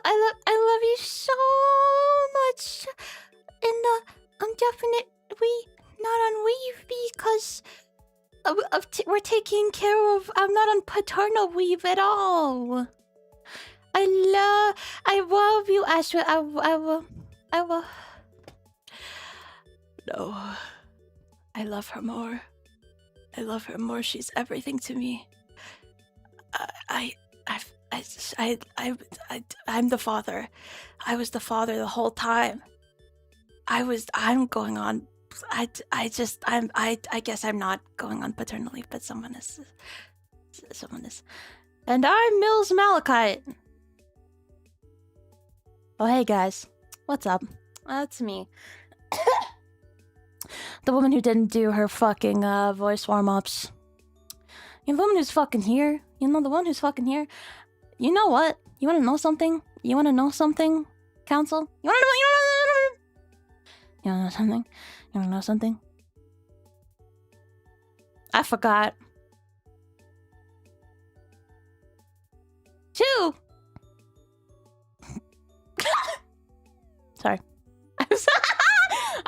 love you so much. And I'm definitely not on Weave because we're taking care of. I'm not on paternal Weave at all. I love you, Ashie. I will. No, I love her more. I love her more. She's everything to me. I'm the father. I was the father the whole time. I'm going on. I guess I'm not going on paternal leave, but someone is. And I'm Milz Malakite. Oh, hey guys. What's up? That's me. The woman who didn't do her fucking voice warm-ups. You know, the woman who's fucking here. You know, the one who's fucking here. You know what? You wanna know something? You wanna know something, Council? You wanna know something? You wanna know something? I forgot. 2! Sorry.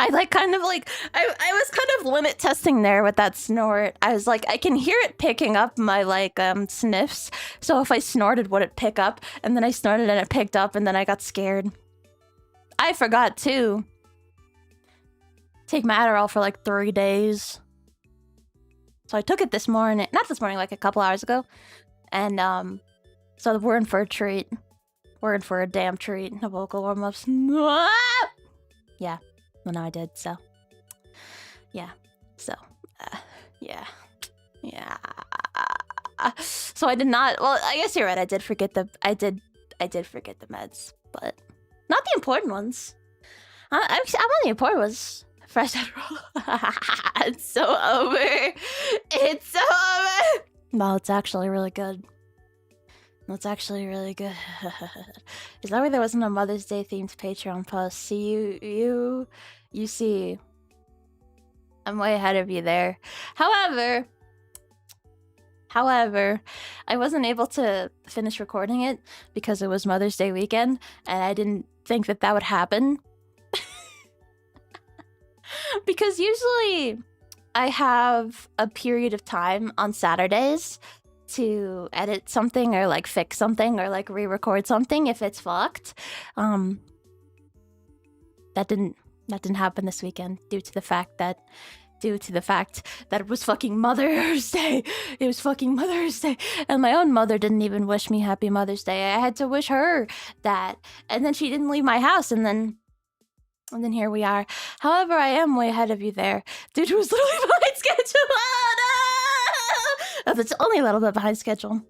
I was kind of limit testing there with that snort. I was like, I can hear it picking up my sniffs. So if I snorted, would it pick up? And then I snorted and it picked up, and then I got scared. I forgot too. Take my Adderall for like 3 days. So I took it this morning, not this morning, like a couple hours ago. And so we're in for a treat. We're in for a damn treat. No vocal warm-ups. Yeah. Well, no, I did, so. Yeah. So, yeah. Yeah. So I did not, well, I guess you're right, I did forget the meds, but not the important ones. I'm on the important ones. Fresh Adderall. It's so over. It's so over. No, it's actually really good. That's actually really good. Is that why there wasn't a Mother's Day themed Patreon post? See, you see, I'm way ahead of you there. However, I wasn't able to finish recording it because it was Mother's Day weekend, and I didn't think that would happen. Because usually I have a period of time on Saturdays to edit something or like fix something or like re-record something if it's fucked. That didn't happen this weekend due to the fact that it was fucking Mother's Day. It was fucking Mother's Day. And my own mother didn't even wish me happy Mother's Day. I had to wish her that. And then she didn't leave my house, and then here we are. However, I am way ahead of you there. Dude, it was literally behind schedule. Oh, no! It's only a little bit behind schedule.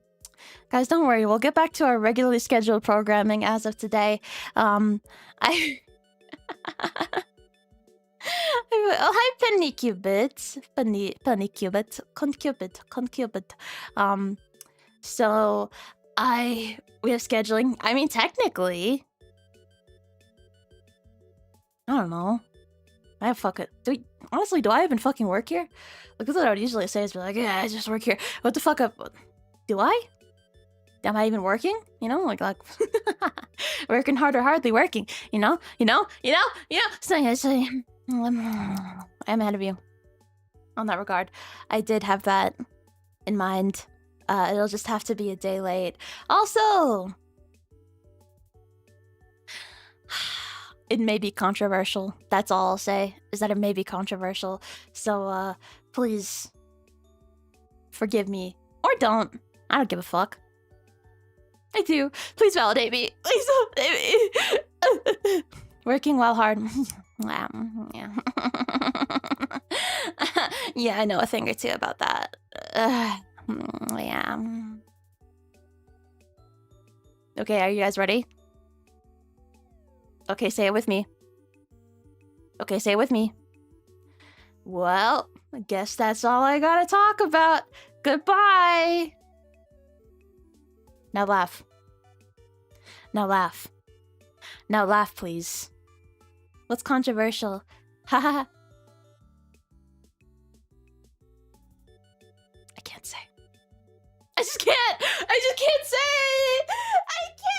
Guys, don't worry. We'll get back to our regularly scheduled programming as of today. Oh, hi, Pennycubit. Pennycubit. Concubit. So, we have scheduling. I mean, technically, I don't know. Honestly, do I even fucking work here? Like, that's what I would usually say is be like, yeah, I just work here. What the fuck up? Do I? Am I even working? You know, like working hard or hardly working, you know? So I'm ahead of you on that regard. I did have that in mind. It'll just have to be a day late. Also, it may be controversial. That's all I'll say, is that it may be controversial. So, please forgive me. Or don't. I don't give a fuck. I do. Please validate me. Please validate me. Working while hard. Yeah. Yeah, I know a thing or two about that. Yeah. Okay, are you guys ready? Okay, say it with me. Okay, say it with me. Well, I guess that's all I gotta talk about. Goodbye. Now laugh. Now laugh. Now laugh, please. What's controversial? Haha. I can't say. I just can't say. I can't.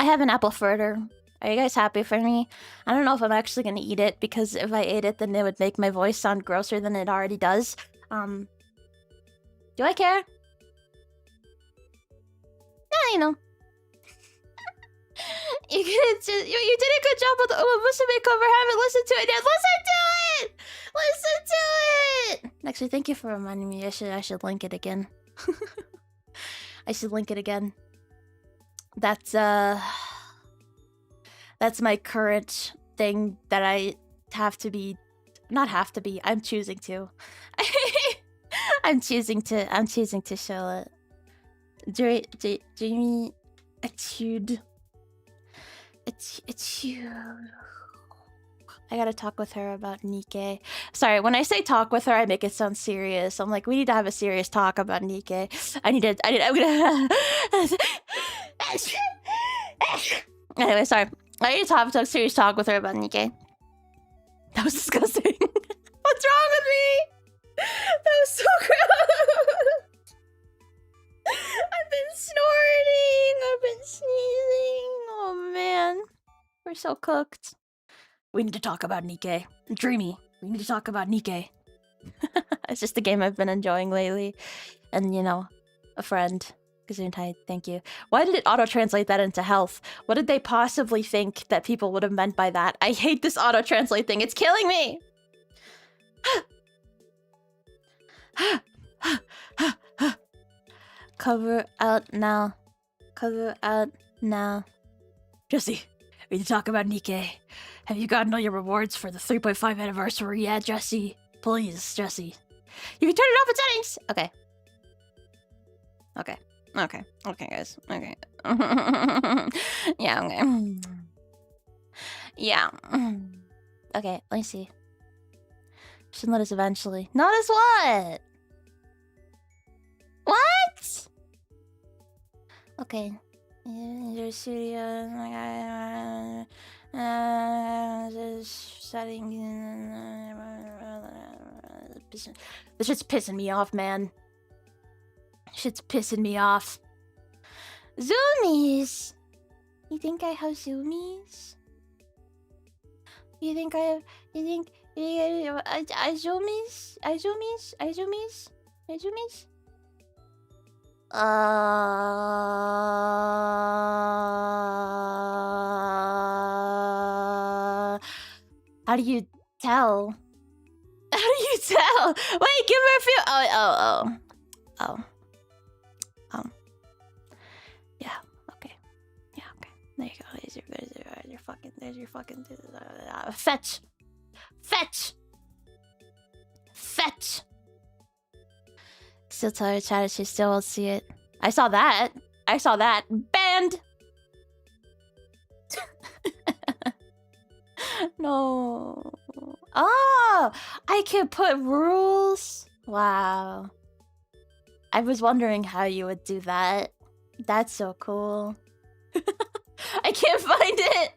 I have an apple fritter. Are you guys happy for me? I don't know if I'm actually gonna eat it, because if I ate it, then it would make my voice sound grosser than it already does. Do I care? Yeah, you know. You did a good job with the Musume cover. Haven't listened to it yet. Listen to it! Listen to it! Actually, thank you for reminding me. I should link it again. I should link it again. That's my current thing that I have to be, not have to be. I'm choosing to. I'm choosing to show it. Jamie, etude. I gotta talk with her about Nikkei. Sorry, when I say talk with her, I make it sound serious. I'm like, we need to have a serious talk about Nikkei. I'm gonna... Anyway, sorry. I need to have a serious talk with her about Nikkei. That was disgusting. What's wrong with me? That was so gross. I've been snorting. I've been sneezing. Oh man. We're so cooked. We need to talk about Nikkei. Dreamy. We need to talk about Nikkei. It's just a game I've been enjoying lately. And, you know, a friend. Gesundheit, thank you. Why did it auto-translate that into health? What did they possibly think that people would have meant by that? I hate this auto-translate thing. It's killing me! Cover out now. Cover out now. Jesse, we need to talk about Nikkei. Have you gotten all your rewards for the 3.5 anniversary yet, Jesse? Please, Jesse. You can turn it off in settings! Okay. Okay. Okay. Okay, guys. Okay. Yeah, okay. Yeah. Okay, let me see. Should let us eventually. Not as what? What? Okay. Your studio. Setting. This shit's pissing me off, man. Shit's pissing me off. Zoomies! You think I have zoomies? You think I have... You think... I zoomies? I zoomies? I zoomies? I zoomies? How do you tell? How do you tell? Wait, give her a few... Oh. Yeah, okay. Yeah, okay. There you go. There's your fucking... Fetch! Fetch! Fetch! Still tell her chat she still won't see it. I saw that. Banned! No. Oh! I can put rules? Wow. I was wondering how you would do that. That's so cool. I can't find it!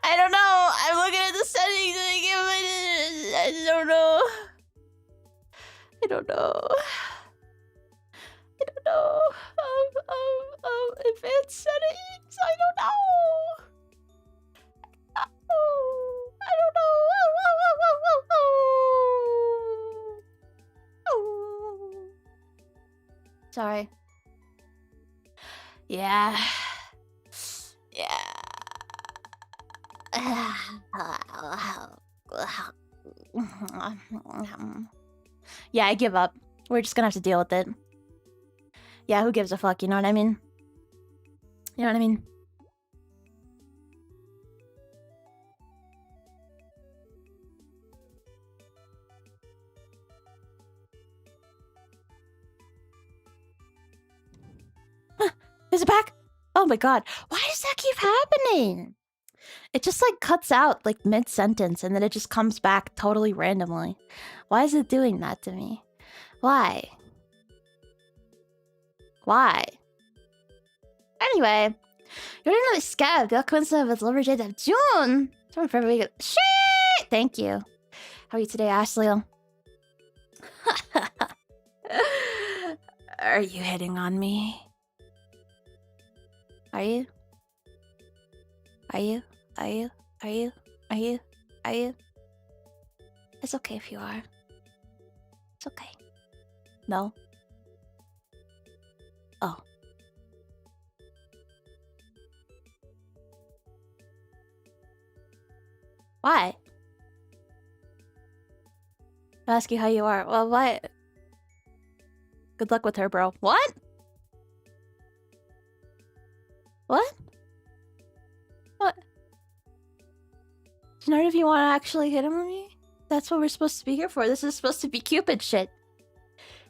I don't know! I'm looking at the settings and I can't find it! I don't know. Advanced settings? I don't know! I don't know! Sorry. Yeah. Yeah, I give up. We're just gonna have to deal with it. Yeah, who gives a fuck, you know what I mean? You know what I mean? Is it back? Oh my god. Why does that keep happening? It just like cuts out like mid-sentence and then it just comes back totally randomly. Why is it doing that to me? Why? Anyway, you're really scared. The coincidence with Lumberjade of June. Shit! Thank you. How are you today, Ashley? Are you hitting on me? Are you? Are you? Are you? Are you? Are you? Are you? It's okay if you are. It's okay. No? Oh. Why? I ask you how you are. Well, why? Good luck with her, bro. What? What? What? Do you know if you want to actually hit him with me? That's what we're supposed to be here for. This is supposed to be Cupid shit.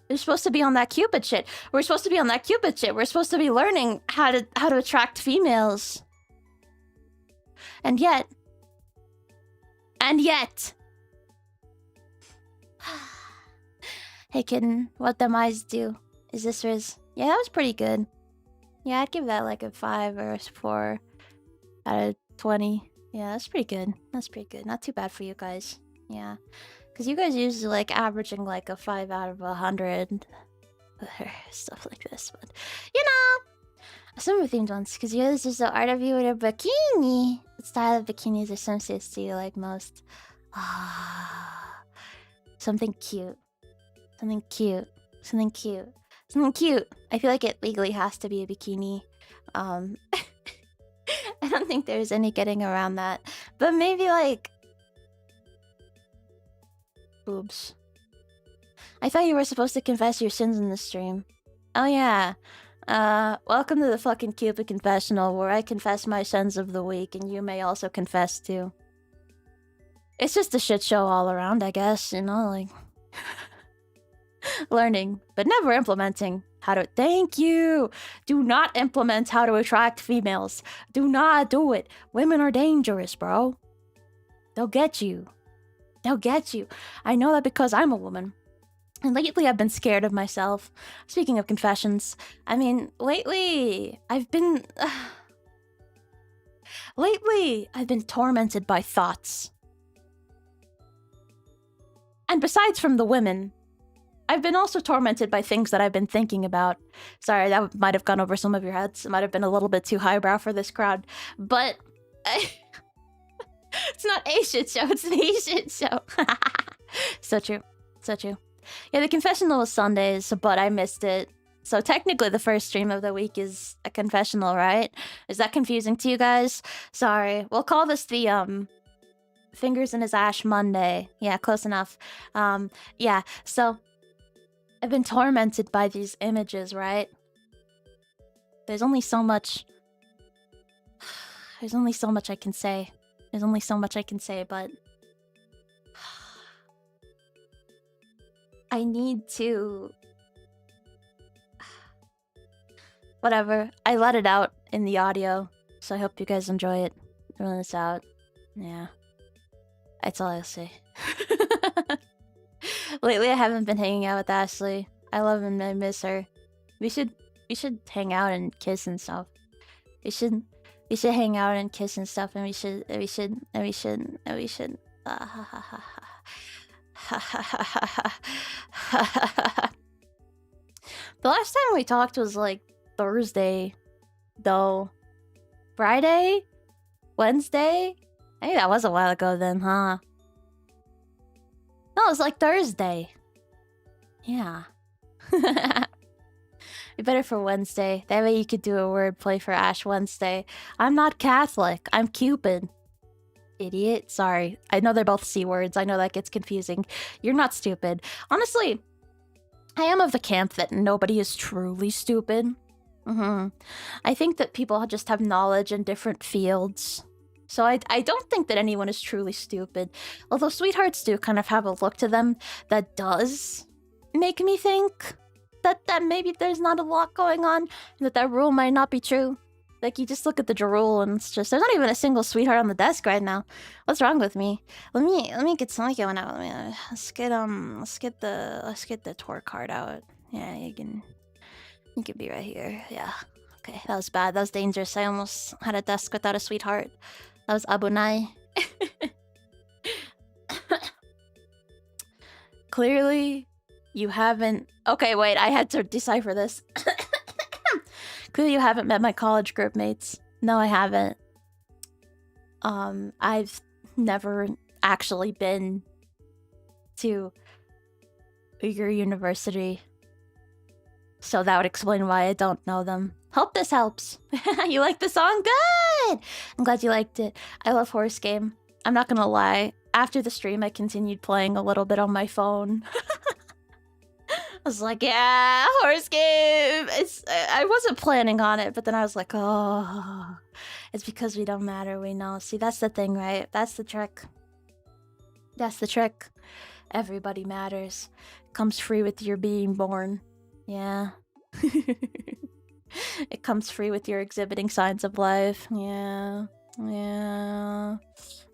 We're supposed to be on that Cupid shit. We're supposed to be on that Cupid shit. We're supposed to be learning how to attract females. And yet... Hey kitten, what them eyes do? Is this Riz? Yeah, that was pretty good. Yeah, I'd give that like a 5 or a 4 out of 20. Yeah, that's pretty good. That's pretty good. Not too bad for you guys. Yeah. Because you guys usually like averaging like a 5 out of 100. Stuff like this. But, you know, summer themed ones. Because yours is the art of you with a bikini. What style of bikinis or swimsuits do you like most? Something cute. Something cute. Something cute. Something cute. I feel like it legally has to be a bikini. I don't think there's any getting around that. But maybe like... boobs. I thought you were supposed to confess your sins in the stream. Oh yeah. Welcome to the fucking Cupid confessional where I confess my sins of the week and you may also confess too. It's just a shit show all around, I guess, you know, like... learning, but never implementing how to... Thank you! Do not implement how to attract females. Do not do it. Women are dangerous, bro. They'll get you. They'll get you. I know that because I'm a woman. And lately I've been scared of myself. Speaking of confessions, I mean, lately I've been... lately I've been tormented by thoughts. And besides from the women, I've been also tormented by things that I've been thinking about. Sorry, that might have gone over some of your heads. It might have been a little bit too highbrow for this crowd. But... it's not a shit show, it's the shit show. So true. So true. Yeah, the confessional was Sundays, but I missed it. So technically the first stream of the week is a confessional, right? Is that confusing to you guys? Sorry. We'll call this the, Fingers in his Ash Monday. Yeah, close enough. Yeah, so... I've been tormented by these images, right? There's only so much... There's only so much I can say. There's only so much I can say, but... I need to... Whatever. I let it out in the audio, so I hope you guys enjoy it. Throwing this out. Yeah. That's all I'll say. Lately, I haven't been hanging out with Ashley. I love and I miss her. We should hang out and kiss and stuff. We should hang out and kiss and stuff, and we should. The last time we talked was like Thursday, though. Friday? Wednesday? I think that was a while ago then, huh? No, it was like Thursday. Yeah. Be better for Wednesday. That way you could do a wordplay for Ash Wednesday. I'm not Catholic. I'm Cupid. Idiot. Sorry. I know they're both C words. I know that gets confusing. You're not stupid. Honestly, I am of the camp that nobody is truly stupid. I think that people just have knowledge in different fields. So I don't think that anyone is truly stupid. Although sweethearts do kind of have a look to them that does make me think that maybe there's not a lot going on, and that rule might not be true. Like, you just look at the rule and it's just, there's not even a single sweetheart on the desk right now. What's wrong with me? Let me get something going out. Let's get the tour card out. Yeah, you can be right here. Yeah. Okay, that was bad. That was dangerous. I almost had a desk without a sweetheart. That was Abunai. Clearly, you haven't... Okay, wait, I had to decipher this. Clearly, you haven't met my college group mates. No, I haven't. I've never actually been to your university, so that would explain why I don't know them. Hope this helps. You like the song? Good! I'm glad you liked it. I love Horse Game. I'm not gonna lie. After the stream, I continued playing a little bit on my phone. I was like, yeah, Horse Game! I wasn't planning on it, but then I was like, oh, it's because we don't matter, we know. See, that's the thing, right? That's the trick. That's the trick. Everybody matters. Comes free with your being born. Yeah. It comes free with your exhibiting signs of life. Yeah. Yeah.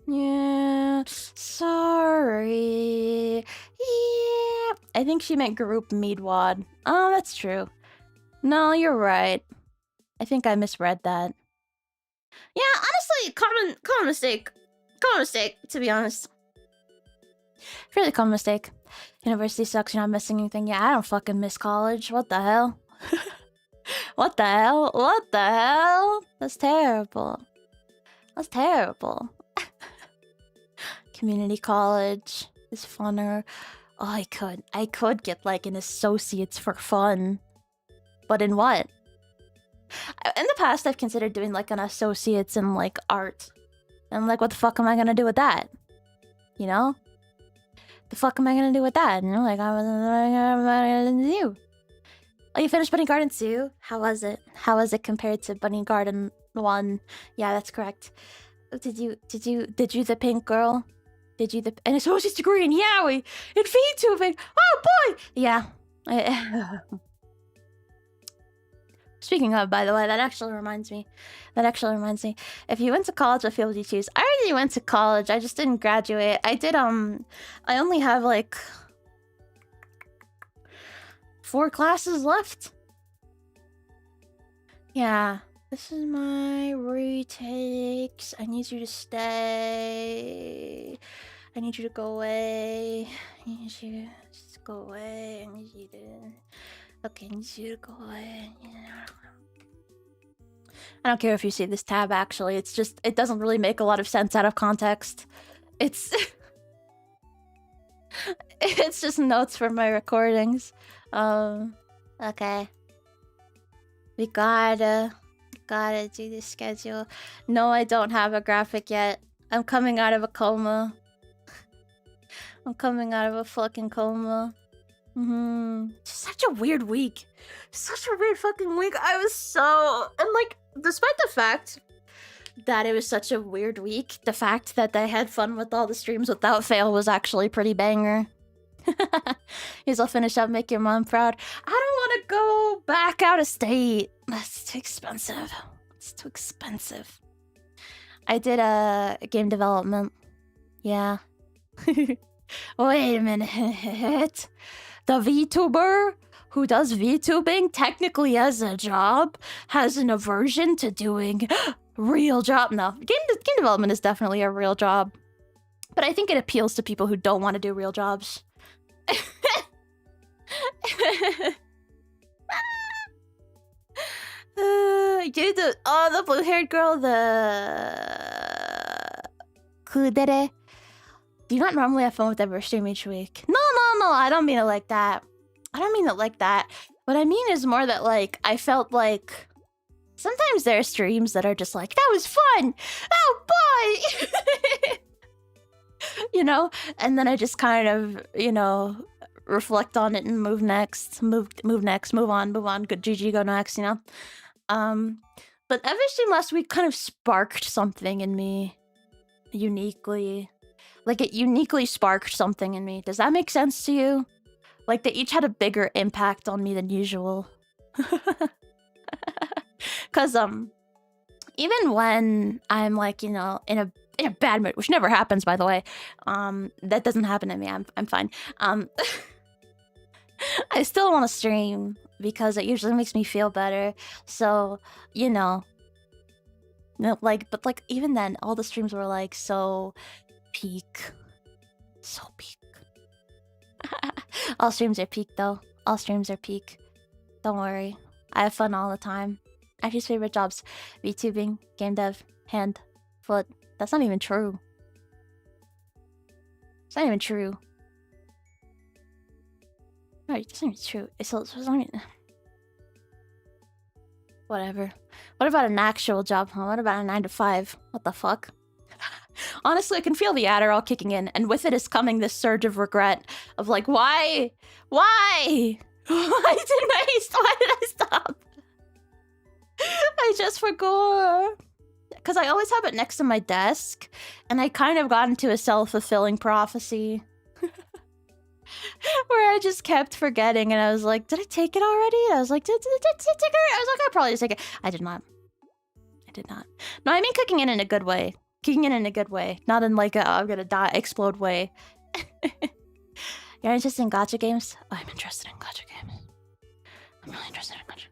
Yeah. Sorry. Yeah. I think she meant group Meadwad. Oh, that's true. No, you're right. I think I misread that. Yeah, honestly, common mistake. Common mistake, to be honest. Really common mistake. University sucks, you're not missing anything. Yeah, I don't fucking miss college. What the hell? What the hell? What the hell? That's terrible. That's terrible. Community college is funner. Oh, I could get like an associate's for fun. But in what? In the past, I've considered doing like an associate's in like art. And I'm like, what the fuck am I gonna do with that? You know? The fuck am I gonna do with that? You know, like, what am I gonna do? Oh, you finished Bunny Garden 2? How was it? How was it compared to Bunny Garden 1? Yeah, that's correct. Did you the pink girl? Did you an associate's degree in Yaoi in VTubing? Oh boy! Yeah. Speaking of, by the way, that actually reminds me. If you went to college, what field would you choose? I already went to college. I just didn't graduate. I did, I only have, like, 4 classes left. Yeah. This is my retakes. I need you to stay. I need you to go away. I need you to just go away. I need you to... Okay, I need you to go away. I don't care if you see this tab, actually. It's just, it doesn't really make a lot of sense out of context. It's... it's just notes for my recordings. Okay. We gotta do the schedule. No, I don't have a graphic yet. I'm coming out of a coma. I'm coming out of a fucking coma. Such a weird week. Such a weird fucking week. I was so... And like, despite the fact that it was such a weird week, the fact that I had fun with all the streams without fail was actually pretty banger. Here's I'll finish up, make your mom proud. I don't want to go back out of state. That's too expensive. It's too expensive. I did game development. Yeah. Wait a minute. The VTuber who does VTubing technically as a job has an aversion to doing real job. No, game development is definitely a real job. But I think it appeals to people who don't want to do real jobs. The blue-haired girl, the Kudere. Do you not normally have fun with every stream each week? No, I don't mean it like that. What I mean is more that, like, I felt like sometimes there are streams that are just like, that was fun! Oh boy! You know? And then I just kind of, you know, reflect on it and move next. Move on. Good GG, go next, you know? But every stream last week kind of sparked something in me. Uniquely. Like, it uniquely sparked something in me. Does that make sense to you? Like, they each had a bigger impact on me than usual. Cause, even when I'm, like, you know, in a bad mood, which never happens, by the way. That doesn't happen to me. I'm fine. I still want to stream because it usually makes me feel better. So, you know, like, but like even then, all the streams were like so peak. All streams are peak though. All streams are peak. Don't worry. I have fun all the time. Ashie's favorite jobs: VTubing, game dev, hand, foot, That's not even true. It's not even true. No, it's not even true. It's not even... Whatever. What about an actual job? Huh? What about a 9 to 5? What the fuck? Honestly, I can feel the Adderall kicking in, and with it is coming this surge of regret of like, why? Why? Why did I stop? I just forgot. Because I always have it next to my desk, and I kind of got into a self-fulfilling prophecy. Where I just kept forgetting, and I was like, did I take it already? I was like, did I take it? I was like, I probably just take it. I did not. I did not. No, I mean cooking it in a good way. Kicking it in a good way. Not in like a, I'm gonna die, explode way. You're interested in gacha games? Oh, I'm interested in gacha games. I'm really interested in gacha.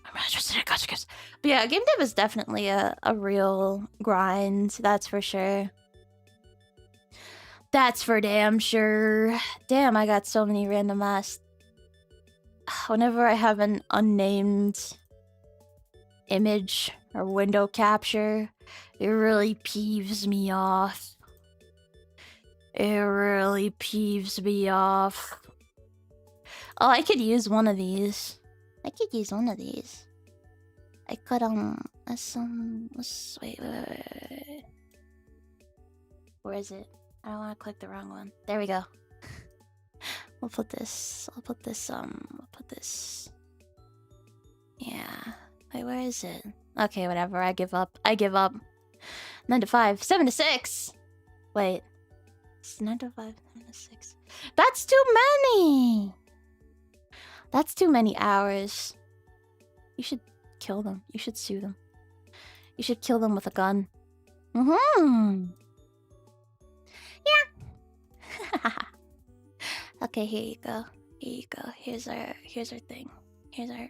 I'm really interested in gacha games. But yeah, game dev is definitely a real grind. That's for sure. That's for damn sure. Damn, I got so many random ass. Whenever I have an unnamed image or window capture, it really peeves me off. It really peeves me off. Oh, I could use one of these. I could use one of these. I could, wait. Where is it? I don't want to click the wrong one. There we go. We'll put this. I'll put this. Yeah. Wait, where is it? Okay, whatever. I give up. 9 to 5. 7 to 6. Wait. It's 9 to 5. 7 to 6. That's too many. That's too many hours. You should kill them. You should sue them. You should kill them with a gun. Yeah. Okay, here you go. Here you go. Here's our thing. Here's our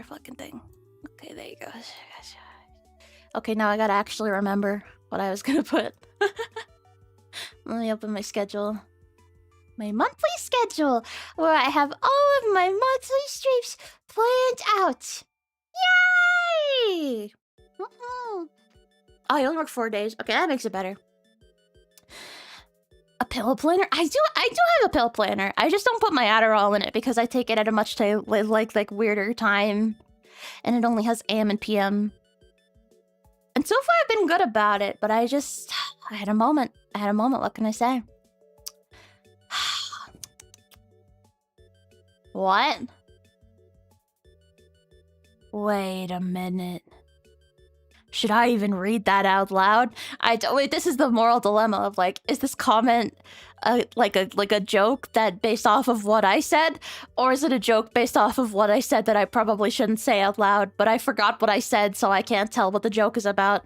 fucking thing. Okay, there you go. Okay, now I gotta actually remember what I was gonna put. Let me open my schedule. My monthly schedule, where I have all of my monthly streams planned out. Yay! Oh, I only work 4 days. Okay, that makes it better. A pill planner? I do have a pill planner. I just don't put my Adderall in it because I take it at a much like weirder time, and it only has AM and PM. And so far I've been good about it, but I had a moment. What can I say? What? Wait a minute. Should I even read that out loud? Wait, this is the moral dilemma of like, is this comment like a joke that based off of what I said? Or is it a joke based off of what I said that I probably shouldn't say out loud, but I forgot what I said, so I can't tell what the joke is about?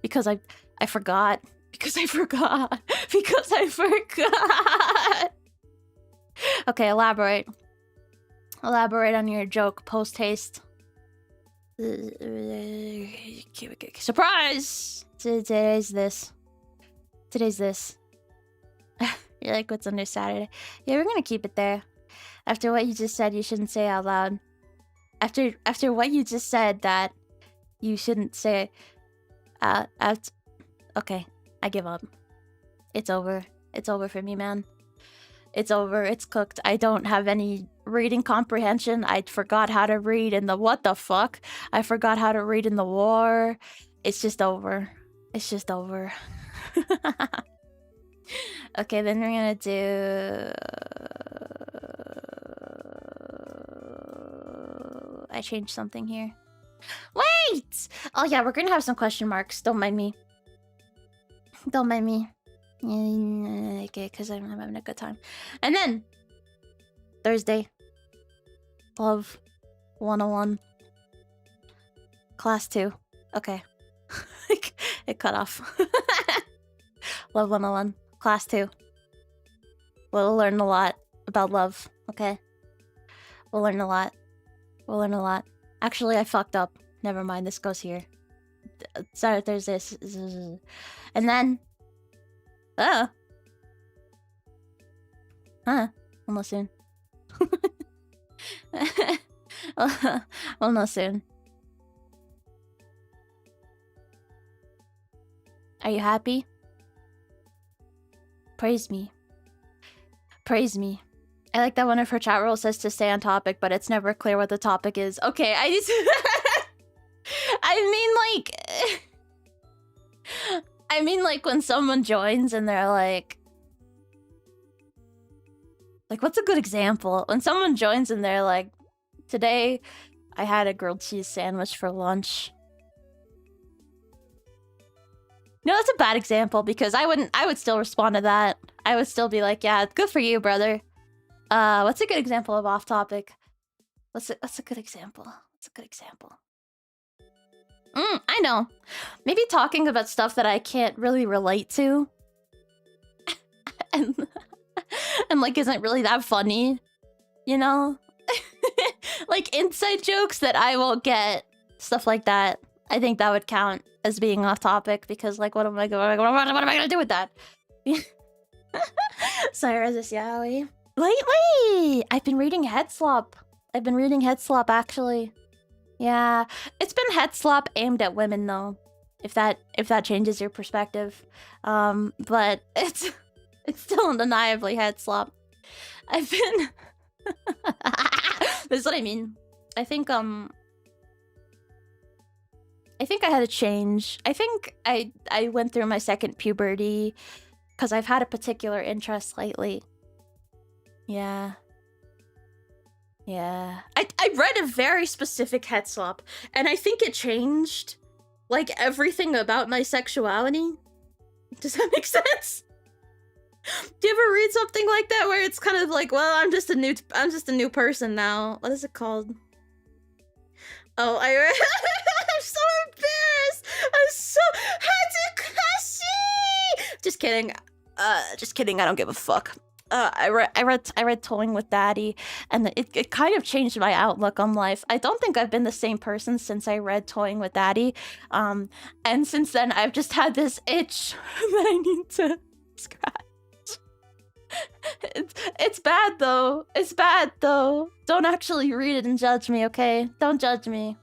Because I forgot. Because I forgot. Because I forgot. Okay, elaborate. Elaborate on your joke post-haste. Surprise! Today's this. You're like, what's under Saturday? Yeah, we're gonna keep it there. After what you just said, you shouldn't say out loud. After what you just said that you shouldn't say out. Okay, I give up. It's over. It's over for me, man. It's over. It's cooked. I don't have any reading comprehension. I forgot how to read in the what the fuck. I forgot how to read in the war. It's just over. It's just over. Okay, then we're gonna do... I changed something here. Wait! Oh yeah, we're gonna have some question marks. Don't mind me. Don't mind me. Okay, because I'm having a good time. And then Thursday, Love 101, Class 2. Okay. It cut off. Love 101, Class 2. We'll learn a lot about love, okay? We'll learn a lot. We'll learn a lot. Actually, I fucked up. Never mind, this goes here. Sorry, Thursday. And then... We'll know soon. We'll know soon. Are you happy? Praise me. Praise me. I like that one of her chat rules says to stay on topic, but it's never clear what the topic is. Okay, I just... I mean, like, when someone joins and they're like... Like, what's a good example? When someone joins and they're like, today I had a grilled cheese sandwich for lunch. No, that's a bad example because I would still respond to that. I would still be like, yeah, good for you, brother. What's a good example of off topic? What's a good example? What's a good example? I know. Maybe talking about stuff that I can't really relate to. and like isn't really that funny, you know? Like inside jokes that I won't get, stuff like that. I think that would count as being off topic because like what am I gonna do with that? Sorry, is this yaoi? Lately, I've been reading Head Slop. Actually. Yeah, it's been Head Slop aimed at women though. If that changes your perspective, but it's still undeniably Head Slop. I've been. This is what I mean. I think I had a change. I think I went through my second puberty because I've had a particular interest lately. Yeah. I read a very specific Head Slop, and I think it changed like everything about my sexuality. Does that make sense? Do you ever read something like that where it's kind of like, well, I'm just a new person now. What is it called? Oh, I read I'm so embarrassed. I'm so Hatsukashi. Just kidding. I don't give a fuck. I read Toying with Daddy, and it kind of changed my outlook on life. I don't think I've been the same person since I read Toying with Daddy. And since then I've just had this itch that I need to scratch. It's bad though. It's bad though. Don't actually read it and judge me, okay? Don't judge me.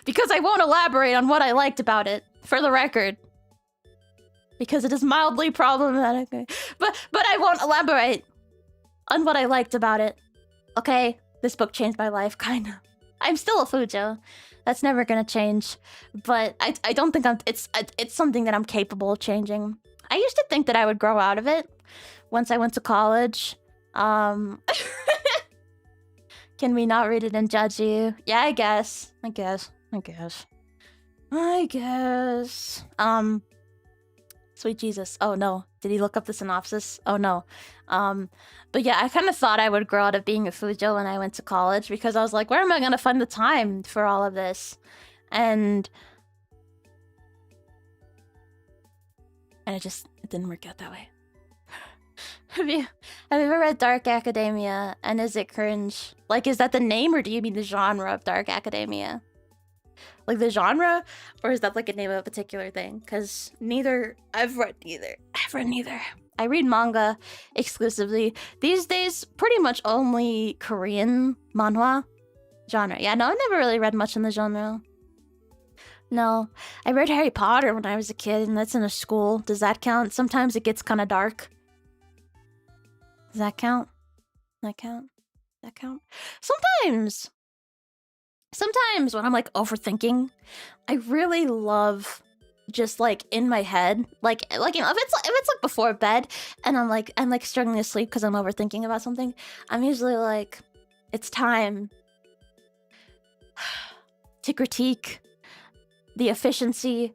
Because I won't elaborate on what I liked about it, for the record. Because it is mildly problematic. But I won't elaborate on what I liked about it. Okay? This book changed my life, kind of. I'm still a Fujo. That's never gonna change. But I don't think it's something that I'm capable of changing. I used to think that I would grow out of it once I went to college. Can we not read it and judge you? Yeah, I guess. Sweet Jesus. Oh no. Did he look up the synopsis? Oh no. But yeah, I kind of thought I would grow out of being a Fujo when I went to college because I was like, where am I gonna find the time for all of this? And it didn't work out that way. Have you ever read Dark Academia, and is it cringe? Like, is that the name, or do you mean the genre of Dark Academia? Like the genre, or is that like a name of a particular thing? Because I've read neither. I read manga exclusively. These days, pretty much only Korean manhwa genre. Yeah, no, I never really read much in the genre. No, I read Harry Potter when I was a kid, and that's in a school. Does that count? Sometimes it gets kind of dark. Does that count? That count? Sometimes when I'm like overthinking, I really love just like in my head, like you know, if it's like before bed and I'm like struggling to sleep because I'm overthinking about something, I'm usually like, it's time to critique the efficiency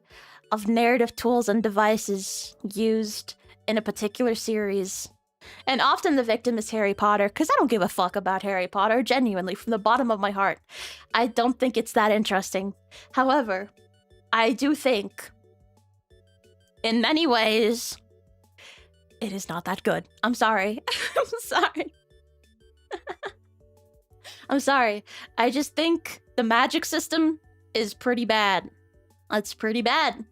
of narrative tools and devices used in a particular series. And often the victim is Harry Potter, because I don't give a fuck about Harry Potter, genuinely, from the bottom of my heart. I don't think it's that interesting. However, I do think, in many ways, it is not that good. I'm sorry. I'm sorry. I just think the magic system is pretty bad. It's pretty bad.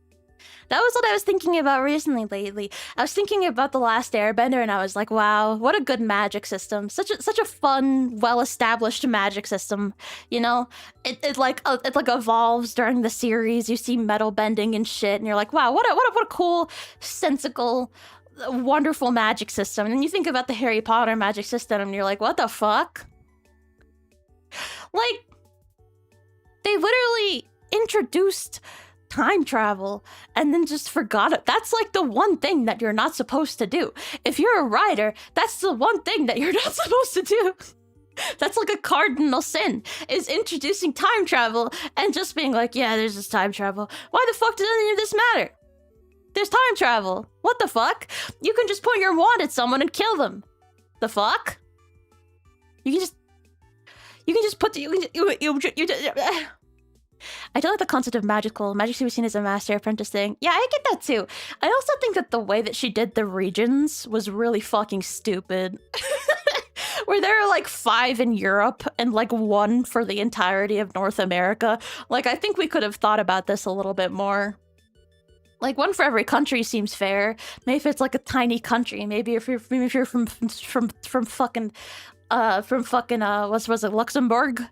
That was what I was thinking about recently lately. I was thinking about The Last Airbender and I was like, wow, what a good magic system. Such a fun, well-established magic system. You know? It like evolves during the series. You see metal bending and shit and you're like, wow, what a cool, sensical, wonderful magic system. And then you think about the Harry Potter magic system and you're like, what the fuck? Like, they literally introduced time travel and then just forgot it. That's like the one thing that you're not supposed to do. If you're a writer, that's the one thing that you're not supposed to do. That's like a cardinal sin, is introducing time travel and just being like, yeah, there's this time travel. Why the fuck does any of this matter? There's time travel. What the fuck? You can just point your wand at someone and kill them. The fuck? You can just put the... I don't like the concept of magic to be seen as a master apprentice thing. Yeah, I get that too. I also think that the way that she did the regions was really fucking stupid. Where there are like 5 in Europe and like 1 for the entirety of North America. Like, I think we could have thought about this a little bit more. Like, 1 for every country seems fair. Maybe if it's like a tiny country, maybe if you're from fucking what was it, Luxembourg?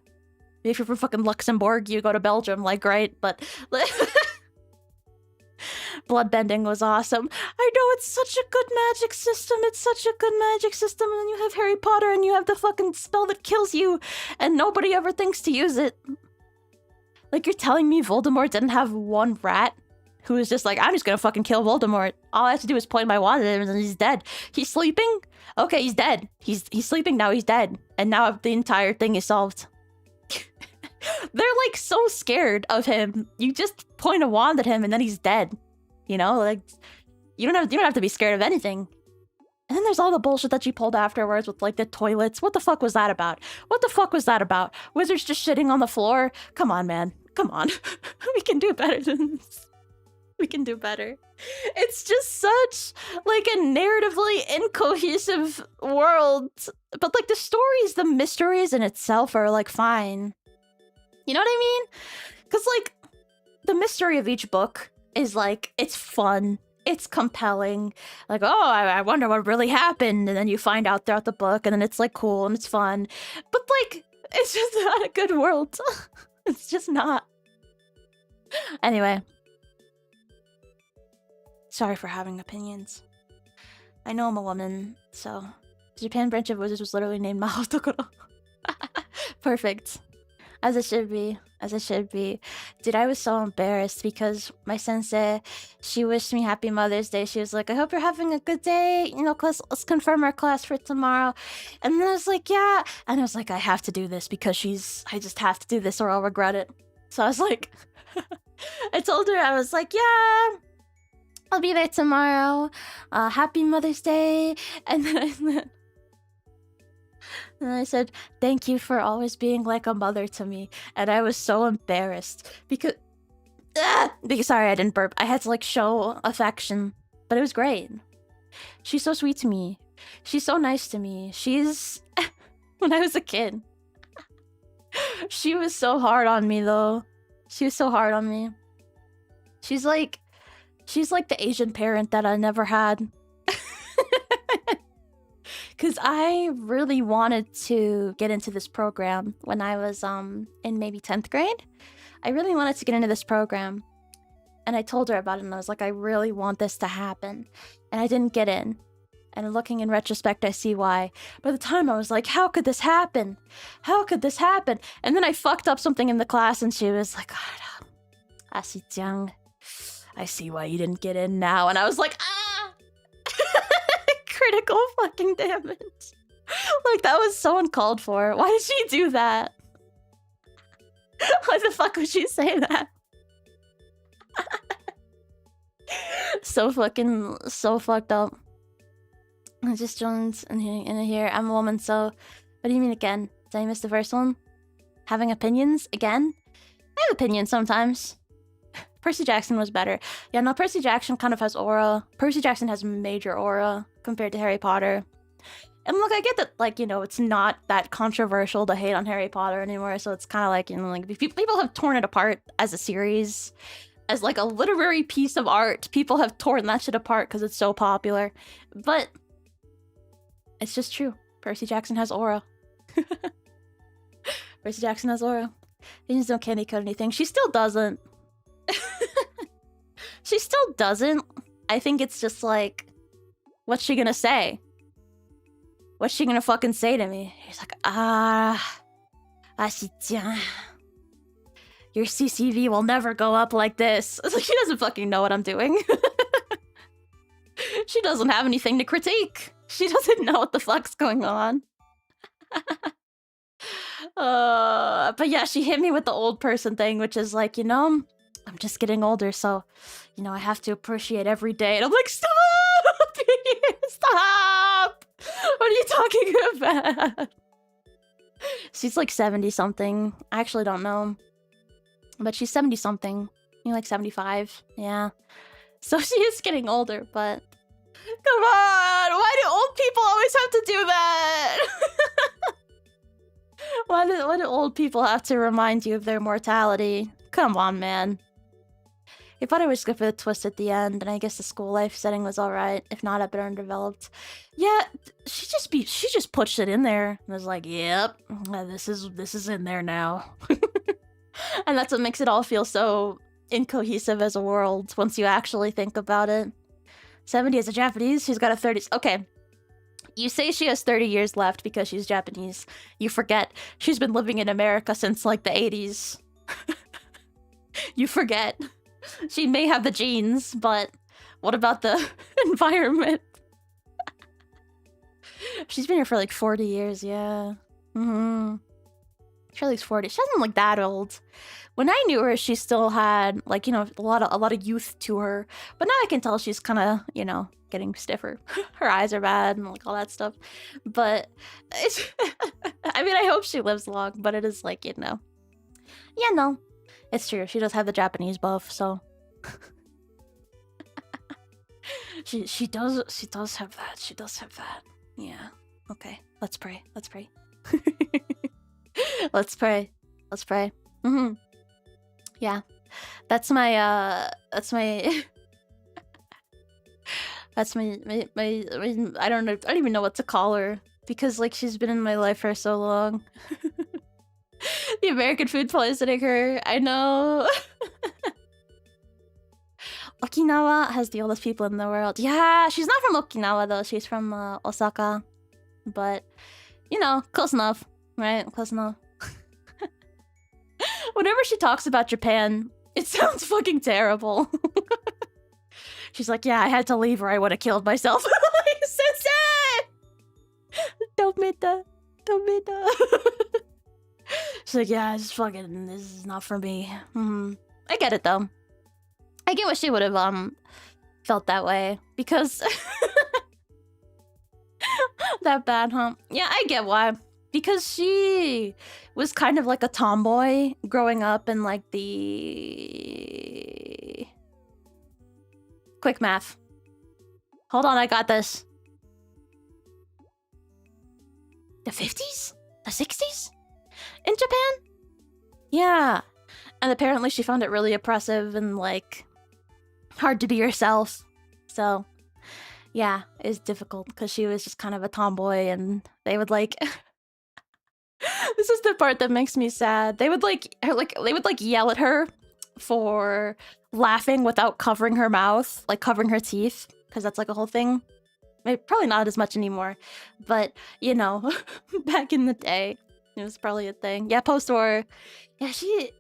If you're from fucking Luxembourg, you go to Belgium, like, right? But bloodbending was awesome. I know, it's such a good magic system. It's such a good magic system. And then you have Harry Potter and you have the fucking spell that kills you and nobody ever thinks to use it. Like, you're telling me Voldemort didn't have 1 rat who was just like, I'm just gonna fucking kill Voldemort. All I have to do is point my wand at him and then he's dead. He's sleeping? Okay, he's dead. He's sleeping now, he's dead. And now the entire thing is solved. They're like so scared of him. You just point a wand at him and then he's dead. You know, like you don't have to be scared of anything. And then there's all the bullshit that she pulled afterwards with like the toilets. What the fuck was that about? What the fuck was that about? Wizards just shitting on the floor? Come on, man. Come on. We can do better than this. We can do better. It's just such like a narratively incohesive world. But like the stories, the mysteries in itself are like fine. You know what I mean? Because like the mystery of each book is like, it's fun. It's compelling. Like, oh, I wonder what really happened. And then you find out throughout the book and then it's like cool and it's fun. But like, it's just not a good world. It's just not. Anyway. Sorry for having opinions. I know I'm a woman, so the Japan branch of Wizards was literally named Mahotokoro. Perfect. As it should be. As it should be. Dude, I was so embarrassed because my sensei, she wished me happy Mother's Day. She was like, I hope you're having a good day. You know, let's confirm our class for tomorrow. And then I was like, yeah. And I was like, I have to do this because I just have to do this or I'll regret it. So I was like, I told her, I was like, yeah, I'll be there tomorrow. Happy Mother's Day. And then I said, thank you for always being like a mother to me. And I was so embarrassed because sorry, I didn't burp. I had to like show affection, but it was great. She's so sweet to me. She's so nice to me. She's when I was a kid, she was so hard on me though. She was so hard on me. She's like the Asian parent that I never had. Because I really wanted to get into this program when I was in maybe 10th grade. I really wanted to get into this program. And I told her about it and I was like, I really want this to happen. And I didn't get in. And looking in retrospect, I see why. By the time I was like, how could this happen? How could this happen? And then I fucked up something in the class and she was like, Ashie-chan, I see why you didn't get in now. And I was like, ah! Critical fucking damage. Like, that was so uncalled for. Why did she do that? Why the fuck would she say that? So fucked up. I just joined in here. I'm a woman, so... What do you mean again? Did I miss the first one? Having opinions? Again? I have opinions sometimes. Percy Jackson was better. Yeah, no, Percy Jackson kind of has aura. Percy Jackson has major aura compared to Harry Potter. And look, I get that, like, you know, it's not that controversial to hate on Harry Potter anymore, so it's kind of like, you know, like, people have torn it apart as a series. as like a literary piece of art. People have torn that shit apart because it's so popular. But it's just true. Percy Jackson has aura. Percy Jackson has aura. He just don't candy coat anything. She still doesn't. She still doesn't. I think it's just like, what's she gonna say? What's she gonna fucking say to me? He's like, Ashie-chan, your CCV will never go up like this. It's like, she doesn't fucking know what I'm doing. She doesn't have anything to critique. She doesn't know what the fuck's going on. But yeah, she hit me with the old person thing, which is like, you know, I'm just getting older, so, you know, I have to appreciate every day. And I'm like, stop! Stop! What are you talking about? She's like 70-something. I actually don't know. But she's 70-something. You know, like 75. Yeah. So she is getting older, but... Come on! Why do old people always have to do that? Why do old people have to remind you of their mortality? Come on, man. I thought I was good for the twist at the end, and I guess the school life setting was alright, if not a bit underdeveloped. Yeah, she just pushed it in there and was like, yep, this is in there now. And that's what makes it all feel so incohesive as a world once you actually think about it. 70 as a Japanese, she's got a 30s. Okay. You say she has 30 years left because she's Japanese. You forget she's been living in America since like the 80s. You forget. She may have the genes, but what about the environment? She's been here for like 40 years, yeah. She's at least 40. She doesn't look that old. When I knew her, she still had like, you know, a lot of youth to her. But now I can tell she's kind of, you know, getting stiffer. Her eyes are bad and like all that stuff. But it's I mean, I hope she lives long, but it is like, you know. Yeah, no. It's true. She does have the Japanese buff, so she does have that. She does have that. Yeah. Okay. Let's pray. Let's pray. Let's pray. Let's pray. Yeah. That's my that's my I don't know. I don't even know what to call her because like she's been in my life for so long. The American food poisoning her. I know. Okinawa has the oldest people in the world. Yeah, she's not from Okinawa though. She's from Osaka. But, you know, close enough. Right? Close enough. Whenever she talks about Japan, it sounds fucking terrible. She's like, yeah, I had to leave or I would have killed myself. Like, sensei! Tomita. She's like, yeah, this is not for me. I get it though. I get what she would have felt that way because that bad, huh? Yeah, I get why. Because she was kind of like a tomboy growing up in like the quick math. Hold on, I got this. The 50s? The 60s? In Japan? Yeah. And apparently she found it really oppressive and like hard to be yourself. So yeah, it's difficult because she was just kind of a tomboy and they would like this is the part that makes me sad. They would yell at her for laughing without covering her mouth, like covering her teeth, because that's like a whole thing. Maybe, probably not as much anymore, but you know, back in the day, it was probably a thing. Yeah, post-war. Yeah, she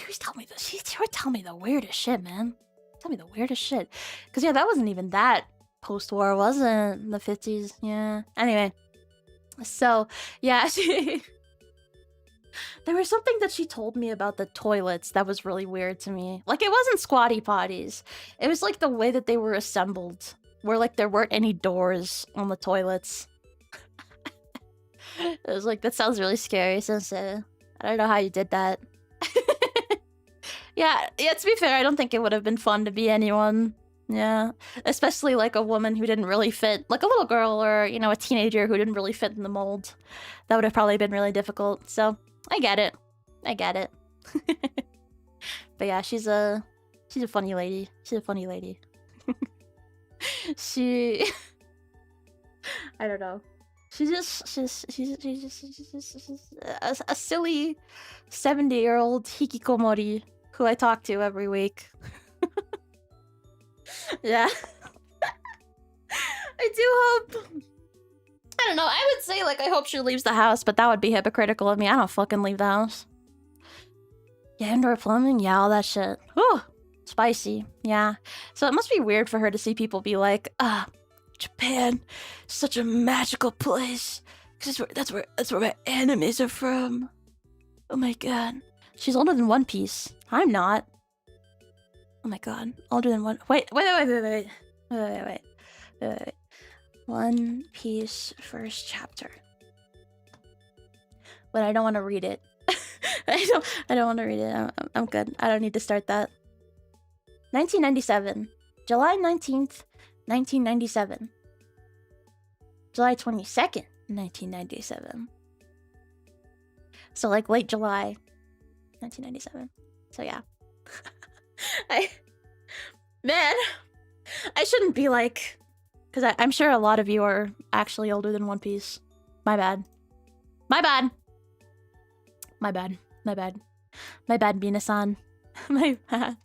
was telling me this. She would tell me the weirdest shit, man. Tell me the weirdest shit. Because yeah, that wasn't even that post-war, wasn't in the 50s. Yeah. Anyway, so yeah, there was something that she told me about the toilets that was really weird to me. Like, it wasn't squatty potties. It was like the way that they were assembled, where like there weren't any doors on the toilets. It was like, that sounds really scary, Sensei. I don't know how you did that. Yeah, to be fair, I don't think it would have been fun to be anyone. Yeah, especially like a woman who didn't really fit, like a little girl or, you know, a teenager who didn't really fit in the mold. That would have probably been really difficult, so I get it. I get it. But yeah, she's She's a funny lady. She's a funny lady. She... I don't know. She's just a silly 70-year-old hikikomori who I talk to every week. Yeah. I do hope... I don't know, I would say, like, I hope she leaves the house, but that would be hypocritical of me. I don't fucking leave the house. Yeah, indoor plumbing? Yeah, all that shit. Whew. Spicy. Yeah. So it must be weird for her to see people be like, Japan, such a magical place. That's where my enemies are from. Oh my god. She's older than One Piece. I'm not. Oh my god. Older than One... Wait. One Piece first chapter. But I don't want to read it. I don't want to read it. I'm good. I don't need to start that. 1997. July 19th, 1997. July 22nd, 1997. So like late July 1997. So yeah. Man, I shouldn't be like... Because I'm sure a lot of you are actually older than One Piece. My bad. My bad. My bad. My bad. My bad, Bina-san. My bad.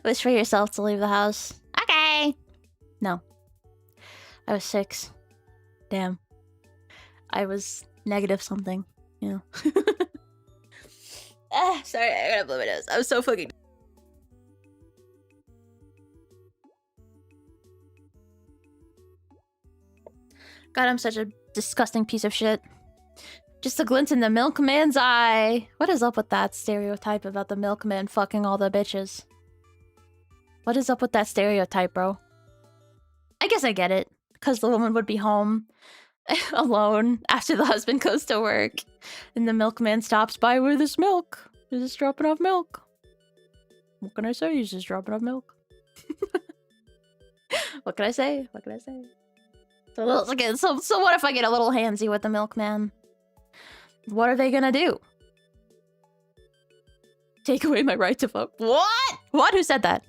Wish for yourself to leave the house. Okay. No. I was 6. Damn. I was negative something. You know. Sorry, I gotta blow my nose. I was so fucking... God, I'm such a disgusting piece of shit. Just a glint in the milkman's eye. What is up with that stereotype about the milkman fucking all the bitches? What is up with that stereotype, bro? I guess I get it. Because the woman would be home alone after the husband goes to work. And the milkman stops by with his milk. He's just dropping off milk. What can I say? He's just dropping off milk. What can I say? What can I say? So what if I get a little handsy with the milkman? What are they gonna do? Take away my right to vote? What? What? Who said that?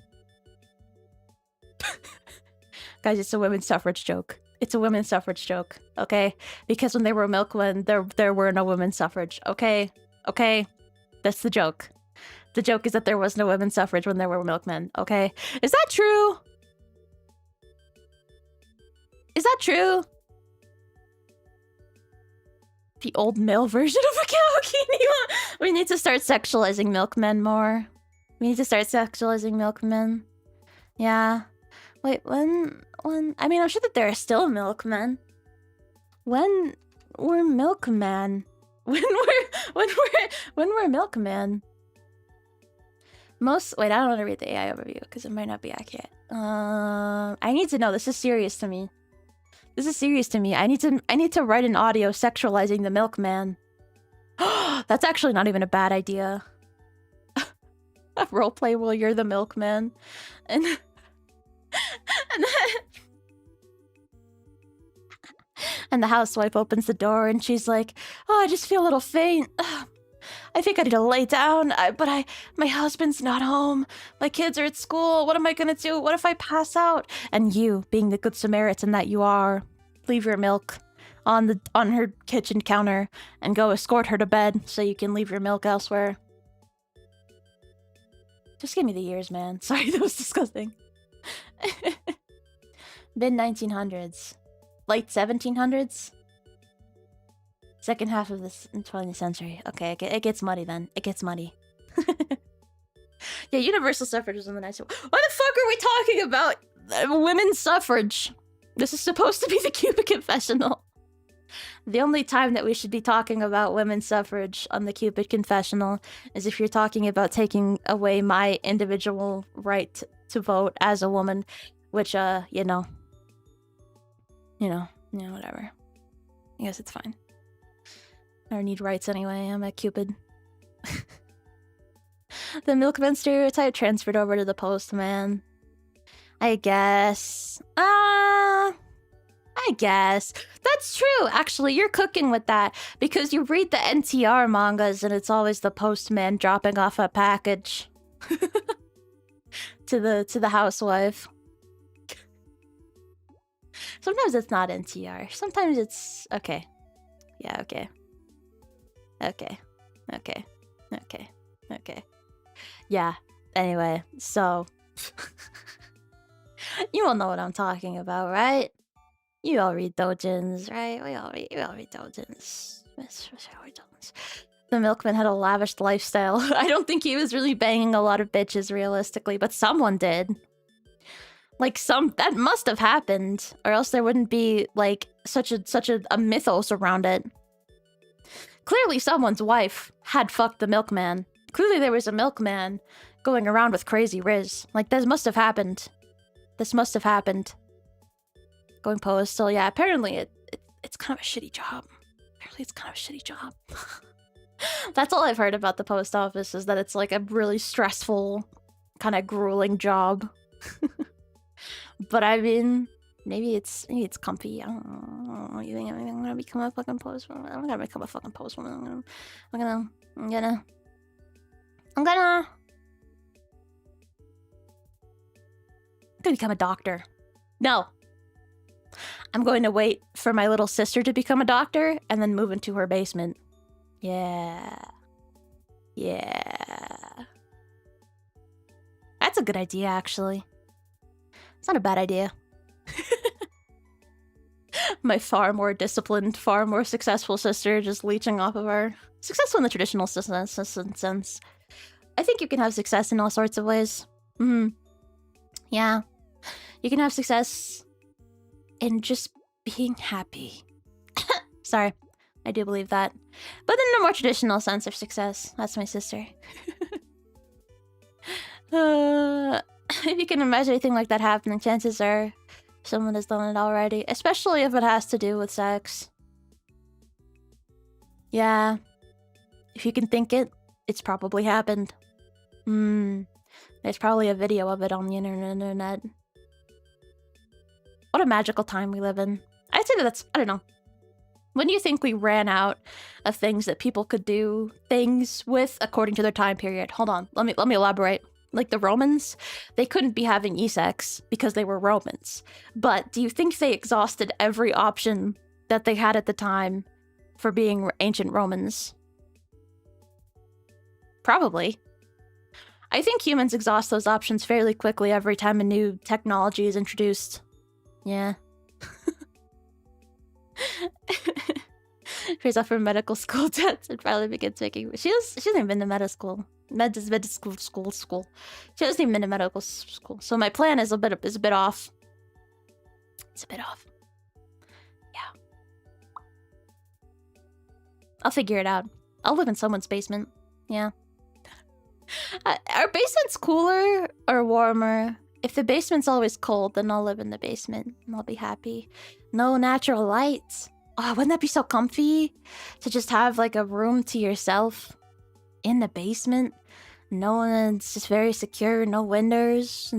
Guys, it's a women's suffrage joke. It's a women's suffrage joke, okay? Because when they were milkmen, there were no women's suffrage, okay? Okay? That's the joke. The joke is that there was no women's suffrage when there were milkmen, okay? Is that true? Is that true? The old male version of a cow. We need to start sexualizing milkmen more. We need to start sexualizing milkmen. Yeah. Wait, when... I mean, I'm sure that there are still milkmen. When were milkmen? When were milkmen? Wait, I don't want to read the AI overview because it might not be accurate. I need to know. This is serious to me. This is serious to me. I need to write an audio sexualizing the milkman. That's actually not even a bad idea. A roleplay while you're the milkman. And and the housewife opens the door and she's like, "Oh, I just feel a little faint. I think I need to lay down, but my husband's not home. My kids are at school. What am I gonna do? What if I pass out?" And you, being the good Samaritan that you are, leave your milk on her kitchen counter and go escort her to bed so you can leave your milk elsewhere. Just give me the years, man. Sorry, that was disgusting. Mid 1900s, late 1700s. Second half of the 20th century. Okay, it gets muddy then. It gets muddy. Yeah, universal suffrage was in the 19th. Why the fuck are we talking about women's suffrage? This is supposed to be the Cupid Confessional. The only time that we should be talking about women's suffrage on the Cupid Confessional is if you're talking about taking away my individual right to vote as a woman, which, you know, whatever. I guess it's fine. I don't need rights anyway. I'm a Cupid. The milkman stereotype transferred over to the postman. I guess. I guess. That's true. Actually, you're cooking with that. Because you read the NTR mangas and it's always the postman dropping off a package. to the housewife. Sometimes it's not NTR. Sometimes it's okay. Yeah, okay. Okay. Okay. Okay. Okay. Yeah. Anyway, so you all know what I'm talking about, right? You all read doujins, right? We all read doujins. The milkman had a lavish lifestyle. I don't think he was really banging a lot of bitches realistically, but someone did. Like that must have happened, or else there wouldn't be like such a mythos around it. Clearly someone's wife had fucked the milkman. Clearly there was a milkman going around with crazy Riz. Like this must have happened. This must have happened. Going postal, yeah, apparently it's kind of a shitty job. Apparently it's kind of a shitty job. That's all I've heard about the post office, is that it's like a really stressful, kind of grueling job. But I mean, maybe it's comfy. I don't know. You think I'm gonna become a fucking postwoman? I'm gonna become a fucking postwoman. I'm gonna become a doctor. No. I'm going to wait for my little sister to become a doctor and then move into her basement. Yeah. Yeah. That's a good idea, actually. It's not a bad idea. My far more disciplined, far more successful sister just leeching off of her. Successful in the traditional sense. I think you can have success in all sorts of ways. Yeah. You can have success in just being happy. Sorry. I do believe that. But in a more traditional sense of success. That's my sister. If you can imagine anything like that happening, chances are someone has done it already. Especially if it has to do with sex. Yeah. If you can think it, it's probably happened. There's probably a video of it on the internet. What a magical time we live in. I'd say that's, I don't know. When do you think we ran out of things that people could do things with according to their time period? Hold on, let me elaborate. Like the Romans, they couldn't be having e-sex because they were Romans. But do you think they exhausted every option that they had at the time for being ancient Romans? Probably. I think humans exhaust those options fairly quickly every time a new technology is introduced. Yeah. If he's up for medical school, I'd probably begin taking. She hasn't even been to medical school. School. She hasn't even been to medical school. So my plan is a bit off. It's a bit off. Yeah. I'll figure it out. I'll live in someone's basement. Yeah. Are basements cooler or warmer? If the basement's always cold, then I'll live in the basement and I'll be happy. No natural light. Oh, wouldn't that be so comfy? To just have like a room to yourself in the basement. No one, it's just very secure, no windows.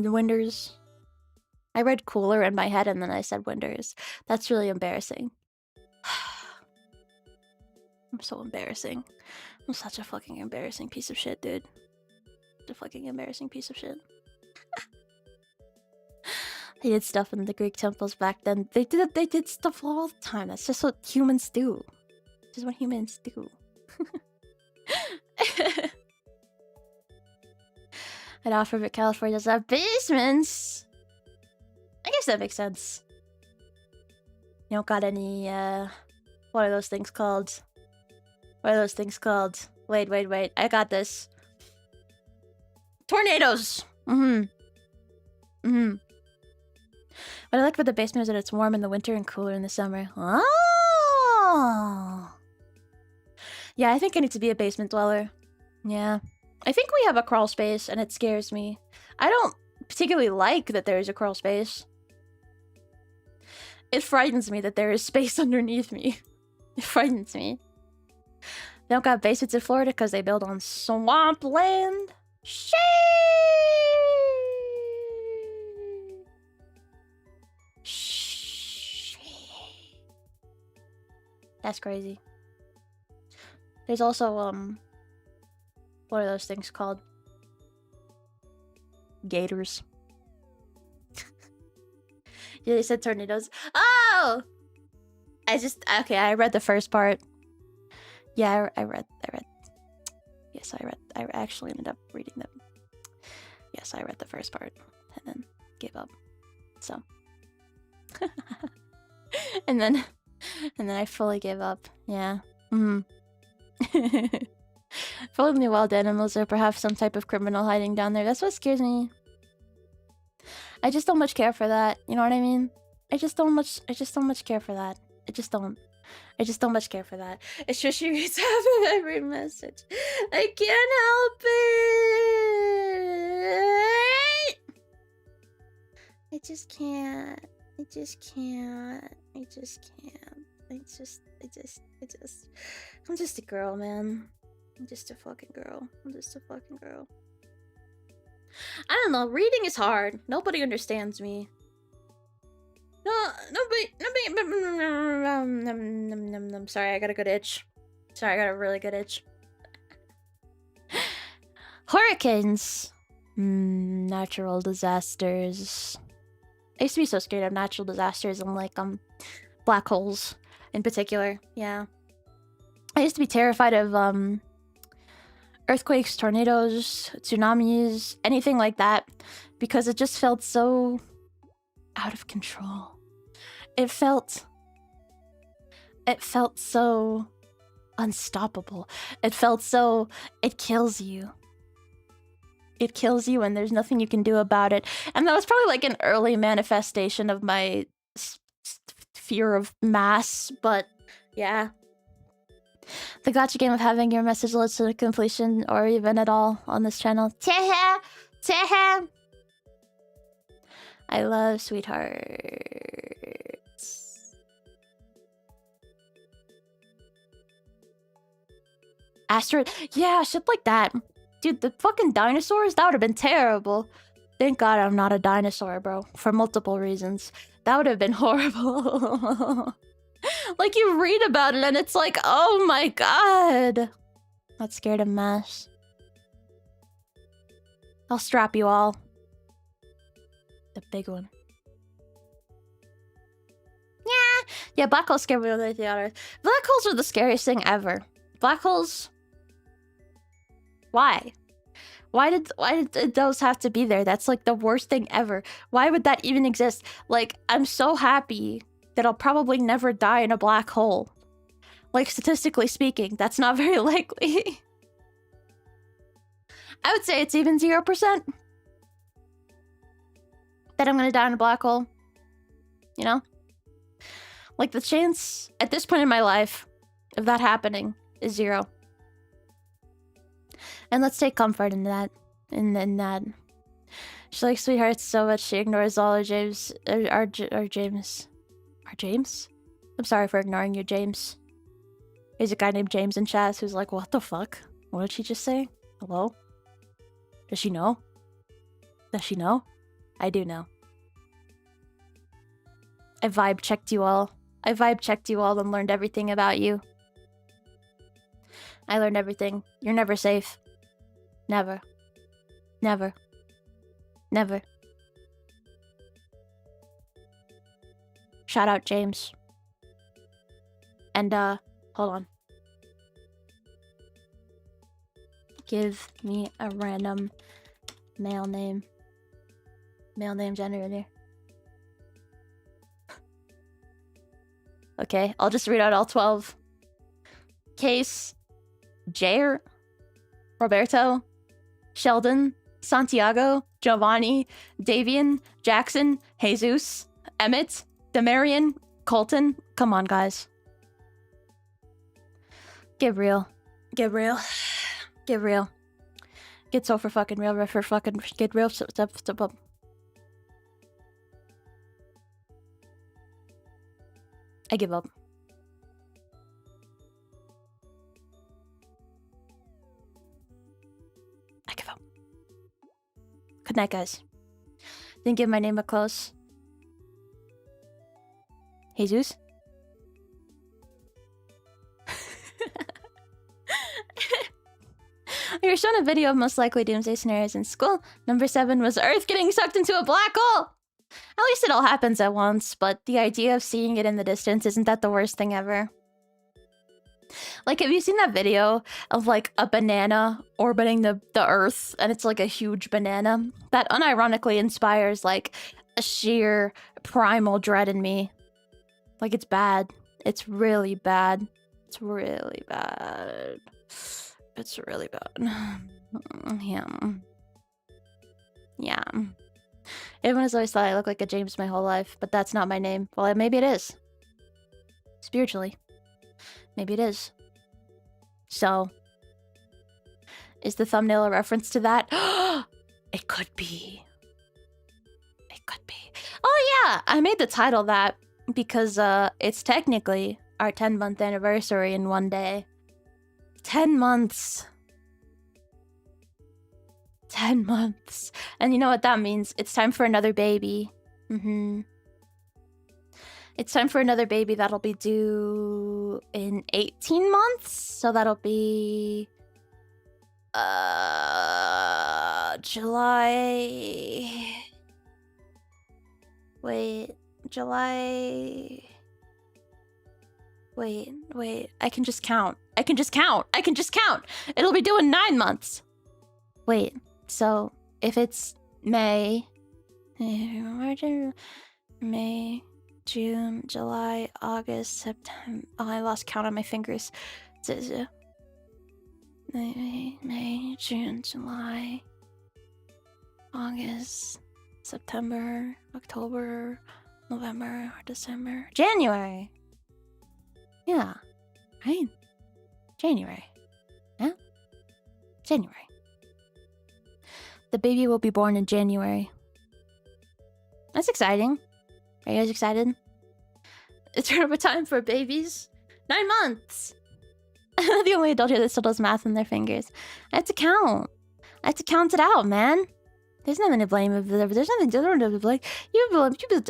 I read cooler in my head and then I said windows. That's really embarrassing. I'm so embarrassing. I'm such a fucking embarrassing piece of shit, dude. A fucking embarrassing piece of shit. They did stuff in the Greek temples back then. They did stuff all the time. That's just what humans do. This is what humans do. I'd offer that California doesn't have basements. I guess that makes sense. You don't got any, what are those things called? What are those things called? Wait. I got this. Tornadoes! What I like about the basement is that it's warm in the winter and cooler in the summer. Oh! Yeah, I think I need to be a basement dweller. Yeah. I think we have a crawl space and it scares me. I don't particularly like that there is a crawl space. It frightens me that there is space underneath me. It frightens me. They don't got basements in Florida because they build on swampland. Shee! That's crazy. There's also, what are those things called? Gators. Yeah, they said tornadoes. Oh! I read the first part. Yeah, I read. Yes, I actually ended up reading them. Yes, I read the first part and then gave up. So. and then I fully gave up. Yeah. Full of new wild animals or perhaps some type of criminal hiding down there. That's what scares me. I just don't much care for that. You know what I mean? I just don't much care for that. I just don't much care for that. It's just she reads half of every message. I can't help it. I just can't. I'm just a girl, man. I'm just a fucking girl. I don't know. Reading is hard. Nobody understands me. Nobody. Sorry, I got a good itch. Sorry, I got a really good itch. Hurricanes. Natural disasters. I used to be so scared of natural disasters and like black holes in particular. Yeah. I used to be terrified of earthquakes, tornadoes, tsunamis, anything like that, because it just felt so out of control. It felt so unstoppable. It felt so it kills you. It kills you and there's nothing you can do about it. And that was probably like an early manifestation of my fear of mass, but yeah. The gotcha game of having your message led to completion or even at all on this channel. Tehe! I love sweethearts. Asteroid. Yeah, shit like that. Dude, the fucking dinosaurs? That would have been terrible. Thank God I'm not a dinosaur, bro. For multiple reasons. That would have been horrible. Like, you read about it and it's like, oh my god. Not scared of mass. I'll strap you all. The big one. Yeah, black holes scare me more than the others. Black holes are the scariest thing ever. Black holes... Why? Why did those have to be there? That's like the worst thing ever. Why would that even exist? Like, I'm so happy that I'll probably never die in a black hole. Like, statistically speaking, that's not very likely. I would say it's even 0% that I'm gonna die in a black hole. You know? Like, the chance at this point in my life of that happening is 0. And let's take comfort in that. In that. She likes sweethearts so much she ignores all her James. Our James. Our James? I'm sorry for ignoring you, James. There's a guy named James in chat who's like, what the fuck? What did she just say? Hello? Does she know? Does she know? I do know. I vibe checked you all. I vibe checked you all and learned everything about you. I learned everything. You're never safe. Never. Never. Never. Shout out James. And hold on. Give me a random male name. Male name generator. Okay, I'll just read out all 12. Case, Jair, Roberto, Sheldon, Santiago, Giovanni, Davian, Jackson, Jesus, Emmett, Demarian, Colton. Come on, guys. Get real. Get real. Get real. Get so for fucking real. For fucking get real. I give up. I give up. Good night, guys. Didn't give my name a close. Jesus? We were shown a video of most likely doomsday scenarios in school. Number 7 was Earth getting sucked into a black hole. At least it all happens at once, but the idea of seeing it in the distance, isn't that the worst thing ever? Like, have you seen that video of, like, a banana orbiting the Earth, and it's, like, a huge banana? That unironically inspires, like, a sheer primal dread in me. Like, it's bad. It's really bad. It's really bad. It's really bad. Yeah. Yeah. Everyone has always thought I look like a James my whole life, but that's not my name. Well, maybe it is. Spiritually. Maybe it is. So, is the thumbnail a reference to that? It could be. It could be. Oh yeah, I made the title that because it's technically our 10-month anniversary in one day. 10 months. 10 months. And you know what that means? It's time for another baby. It's time for another baby that'll be due in 18 months. So that'll be July. Wait, July. Wait. I can just count. It'll be due in 9 months. Wait, so if it's May, June, July, August, September. Oh, I lost count on my fingers. May, June, July, August, September, October, November, December, January. Yeah, right? January. Yeah? January. The baby will be born in January. That's exciting. Are you guys excited? It's turnover time for babies. 9 months! I'm the only adult here that still does math in their fingers. I have to count. I have to count it out, man. There's nothing to blame. There's nothing to blame. Why would you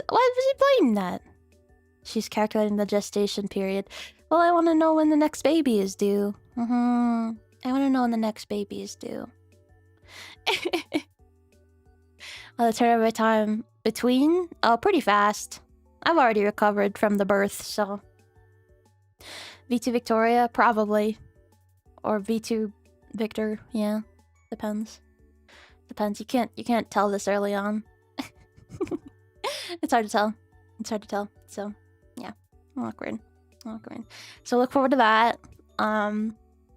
blame that? She's calculating the gestation period. Well, I want to know when the next baby is due. I want to know when the next baby is due. Well, the turnover time between? Oh, pretty fast. I've already recovered from the birth, so... V2 Victoria? Probably. Or V2 Victor, yeah. Depends. Depends. You can't tell this early on. It's hard to tell. So, yeah. Awkward. So look forward to that.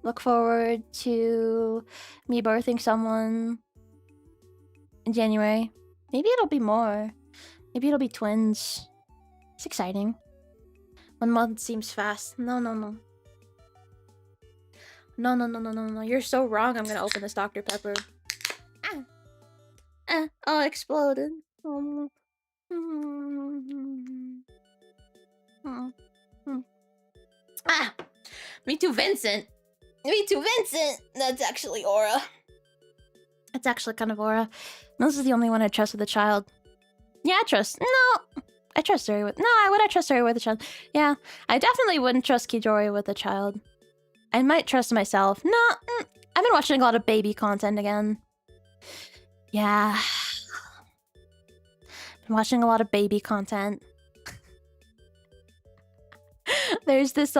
Look forward to me birthing someone in January. Maybe it'll be more. Maybe it'll be twins. It's exciting. 1 month seems fast. No. You're so wrong. I'm gonna open this Dr. Pepper. Oh, exploded. Me too, Vincent. That's actually Aura. It's actually kind of Aura. Milz is the only one I trust with a child. Yeah, I trust. No, I trust Zuri with. No, would I trust Zuri with a child? Yeah, I definitely wouldn't trust Kijori with a child. I might trust myself. No, I've been watching a lot of baby content again. Yeah, been watching a lot of baby content. There's this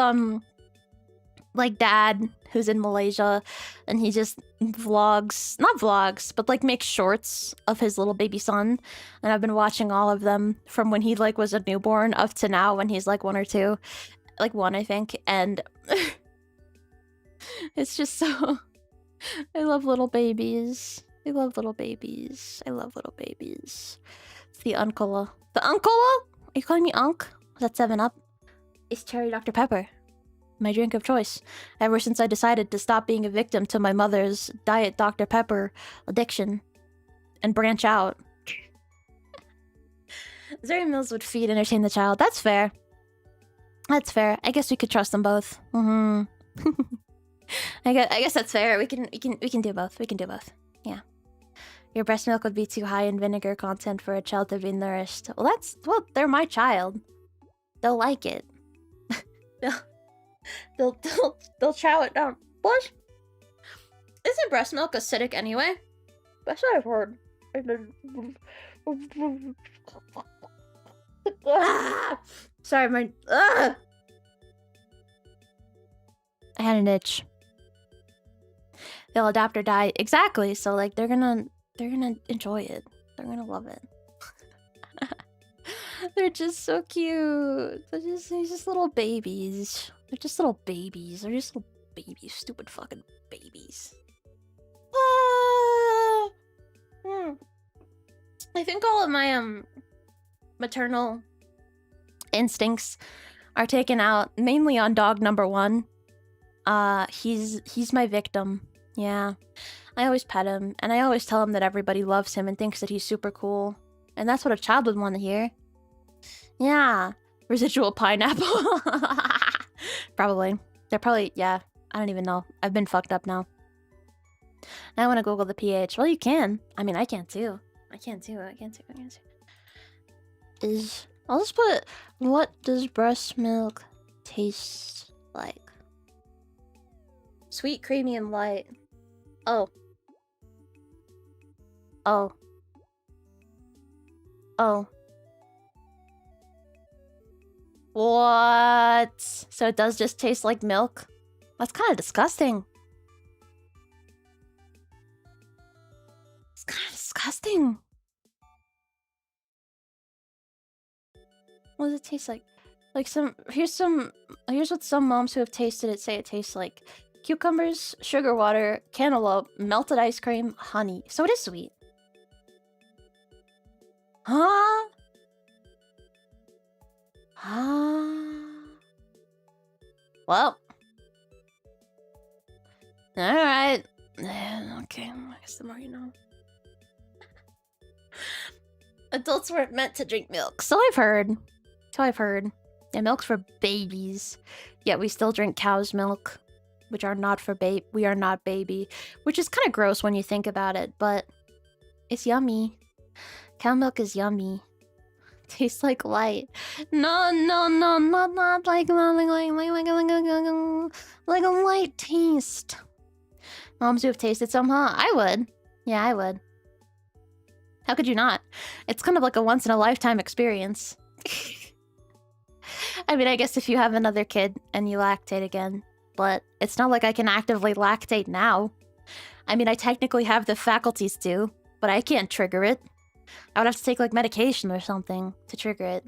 like dad who's in Malaysia, and he just vlogs, not vlogs, but like makes shorts of his little baby son. And I've been watching all of them from when he like was a newborn up to now when he's like 1 or 2, like 1 I think. And it's just so I love little babies. It's the Uncola. The Uncola? Are you calling me Unk? Was that 7-Up? It's cherry Dr. Pepper. My drink of choice. Ever since I decided to stop being a victim to my mother's Diet Dr. Pepper addiction and branch out. Zuri and Milz would feed, entertain the child. That's fair. I guess we could trust them both. I guess that's fair. We can do both. Yeah. Your breast milk would be too high in vinegar content for a child to be nourished. Well, they're my child. They'll like it. They'll chow it down. What? Isn't breast milk acidic anyway? That's what I've heard. Sorry, my... I had an itch. They'll adapt or die. Exactly. So like they're gonna enjoy it. They're gonna love it. They're just so cute. They're just little babies. They're just little babies. They're just little babies. Stupid fucking babies. I think all of my maternal instincts are taken out mainly on dog number 1. He's my victim. Yeah. I always pet him, and I always tell him that everybody loves him and thinks that he's super cool. And that's what a child would want to hear. Yeah. Residual pineapple. Probably. They're probably, yeah. I don't even know. I've been fucked up now. Now I want to Google the pH. Well, you can. I mean, I can too. I can too. I'll just put, what does breast milk taste like? Sweet, creamy, and light. Oh. What? So it does just taste like milk? That's kind of disgusting. It's kind of disgusting. What does it taste like? Like here's what some moms who have tasted it say it tastes like. Cucumbers, sugar water, cantaloupe, melted ice cream, honey. So it is sweet. Huh? Well. Alright. Okay, I guess the more you know. Adults weren't meant to drink milk. So I've heard. Yeah, milk's for babies. Yet we still drink cow's milk. Which are not for we are not baby. Which is kind of gross when you think about it, but it's yummy. Cow milk is yummy. Tastes like light. No, not like a light taste. Moms who have tasted some, huh? I would. Yeah, I would. How could you not? It's kind of like a once-in-a-lifetime experience. I mean, I guess if you have another kid and you lactate again, but it's not like I can actively lactate now. I mean, I technically have the faculties to, but I can't trigger it. I would have to take, like, medication or something to trigger it.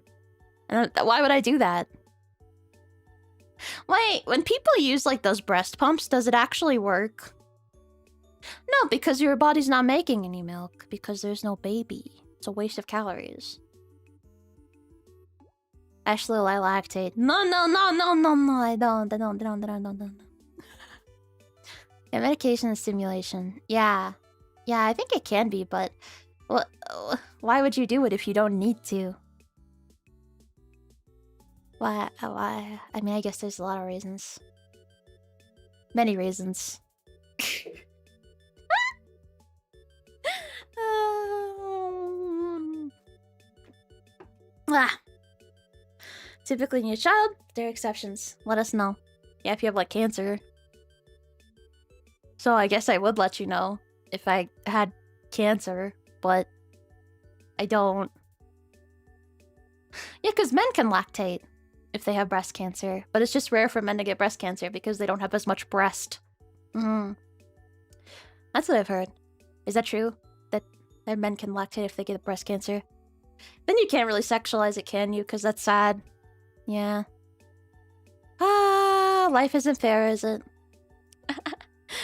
And why would I do that? Wait, when people use, like, those breast pumps, does it actually work? No, because your body's not making any milk, because there's no baby. It's a waste of calories. Ashley, I lactate. No, I don't. Yeah, medication and stimulation. Yeah, I think it can be, but why would you do it if you don't need to? Why? I mean, I guess there's a lot of reasons. Many reasons. Typically in your child, there are exceptions. Let us know. Yeah, if you have, like, cancer. So I guess I would let you know if I had cancer, but I don't. Yeah, because men can lactate if they have breast cancer, but it's just rare for men to get breast cancer because they don't have as much breast. That's what I've heard. Is that true? That men can lactate if they get breast cancer? Then you can't really sexualize it, can you? Because that's sad. Yeah. Life isn't fair, is it?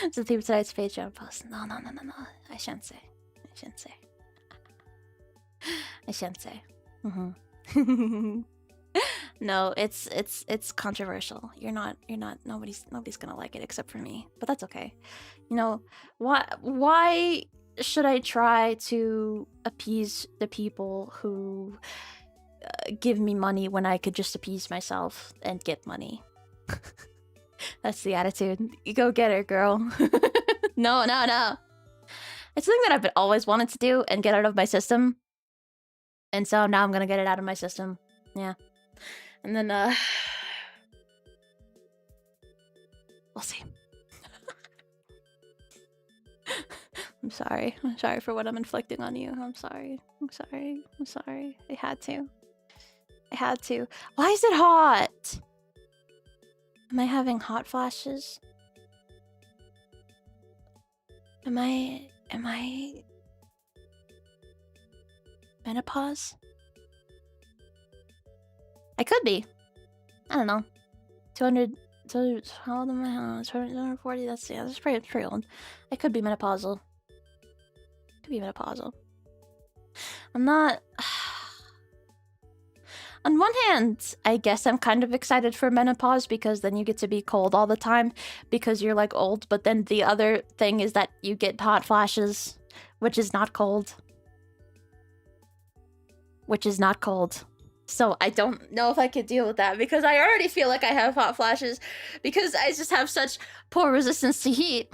It's the theme of tonight's Patreon post. No. I shan't say. No, it's controversial. You're not nobody's gonna like it except for me. But that's okay. You know, why should I try to appease the people who give me money when I could just appease myself and get money? That's the attitude. You go get her, girl. No. It's something that I've always wanted to do and get out of my system. And so now I'm gonna get it out of my system. Yeah. And then, we'll see. I'm sorry. I'm sorry for what I'm inflicting on you. I'm sorry. I'm sorry. I'm sorry. I had to. I had to. Why is it hot? Am I having hot flashes? Am I menopause? I could be. I don't know. 200. So how old am I? 240. That's pretty old. I could be menopausal. Could be menopausal. I'm not. On one hand, I guess I'm kind of excited for menopause because then you get to be cold all the time because you're like old. But then the other thing is that you get hot flashes, which is not cold. Which is not cold. So I don't know if I could deal with that because I already feel like I have hot flashes because I just have such poor resistance to heat.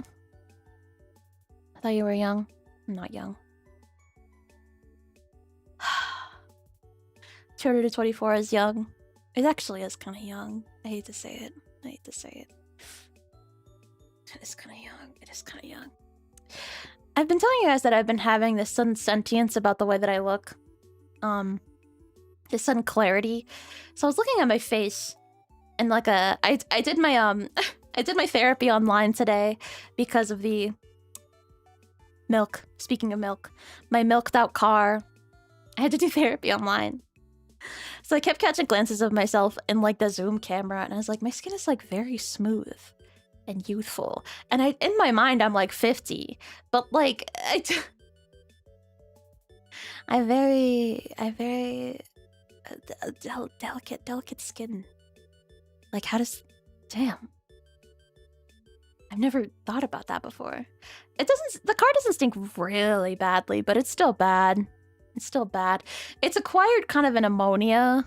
I thought you were young. I'm not young. 200 to 24 is young. It actually is kind of young. I hate to say it. I hate to say it. It is kind of young. It is kind of young. I've been telling you guys that I've been having this sudden sentience about the way that I look. This sudden clarity. So I was looking at my face and like I did my I did my therapy online today because of the milk. Speaking of milk, my milked out car. I had to do therapy online. So I kept catching glances of myself in like the Zoom camera and I was like, my skin is like very smooth and youthful. And in my mind I'm like 50, but like I very delicate skin. Like how does... Damn. I've never thought about that before. It doesn't... The car doesn't stink really badly, but it's still bad. It's still bad. It's acquired kind of an ammonia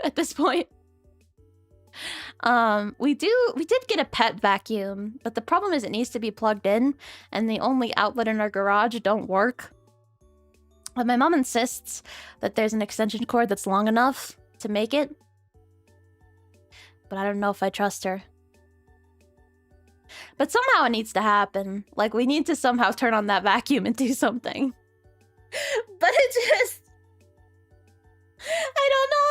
at this point. We did get a pet vacuum, but the problem is it needs to be plugged in, and the only outlet in our garage don't work. But my mom insists that there's an extension cord that's long enough to make it. But I don't know if I trust her. But somehow it needs to happen. Like, we need to somehow turn on that vacuum and do something. But it just... I don't know.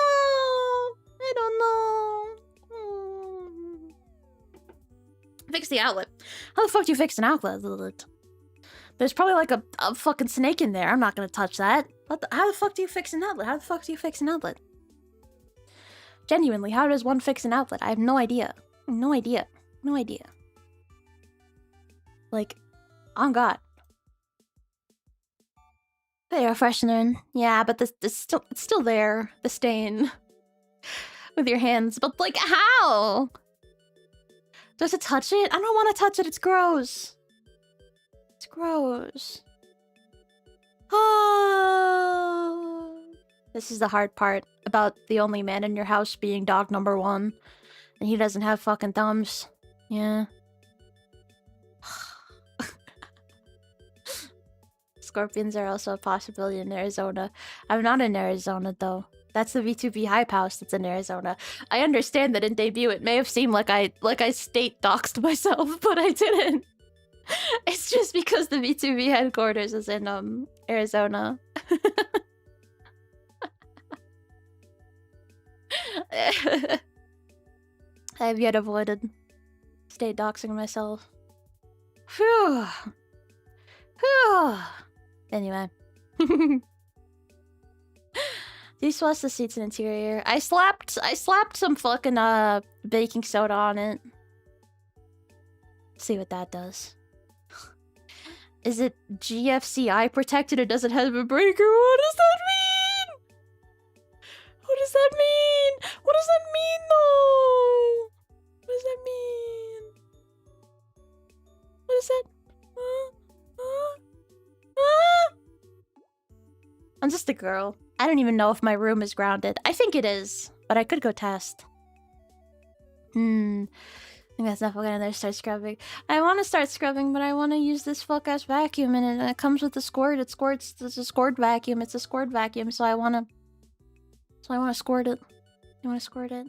Fix the outlet. How the fuck do you fix an outlet? There's probably like a fucking snake in there. I'm not gonna touch that. How the fuck do you fix an outlet? How the fuck do you fix an outlet? Genuinely, how does one fix an outlet? I have no idea. No idea. No idea. Like, on God. The air freshener. Yeah, but it's still there. The stain. With your hands. But like, how? Do I have to touch it? I don't want to touch it. It's gross. It's gross. Oh. This is the hard part about the only man in your house being dog number 1. And he doesn't have fucking thumbs. Yeah. Scorpions are also a possibility in Arizona. I'm not in Arizona, though. That's the V2B Hype House that's in Arizona. I understand that in debut it may have seemed like I state doxed myself, but I didn't. It's just because the V2B headquarters is in Arizona. I've yet avoided state doxing myself. Phew. Phew. Anyway. Deswash the seats and interior. I slapped some fucking baking soda on it. See what that does. Is it GFCI protected or does it have a breaker? What does that mean? What does that mean? What does that mean though? What does that mean? What is that? I'm just a girl. I don't even know if my room is grounded. I think it is, but I could go test. I think that's enough. We're gonna start scrubbing. I want to start scrubbing, but I want to use this fuck-ass vacuum, and it comes with a squirt. It squirts. It's a squirt vacuum. It's a squirt vacuum, so I want to squirt it. I want to squirt it.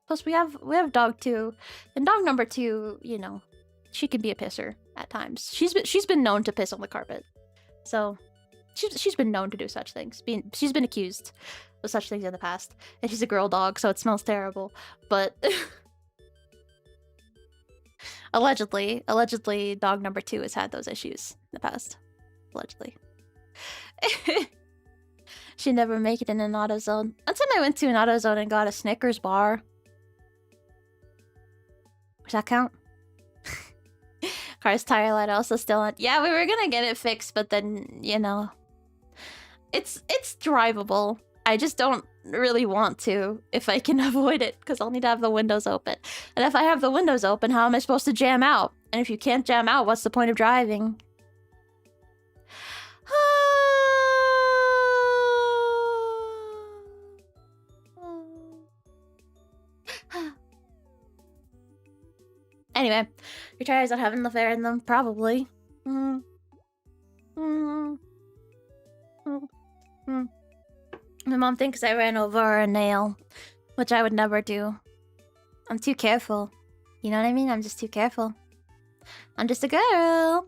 Plus, we have dog 2, and dog number 2, you know, she can be a pisser at times. She's been known to piss on the carpet. So she's been known to do such things. She's been accused of such things in the past. And she's a girl dog, so it smells terrible. But allegedly, dog number 2 has had those issues in the past. Allegedly. She never make it in an AutoZone. One time I went to an AutoZone and got a Snickers bar. Does that count? Car's tire light also still on. Yeah, we were gonna get it fixed, but then, you know, it's drivable. I just don't really want to if I can avoid it, because I'll need to have the windows open. And if I have the windows open, how am I supposed to jam out? And if you can't jam out, what's the point of driving? Anyway, your tires don't have enough air in them, probably. My mom thinks I ran over a nail, which I would never do. I'm too careful. You know what I mean? I'm just too careful. I'm just a girl.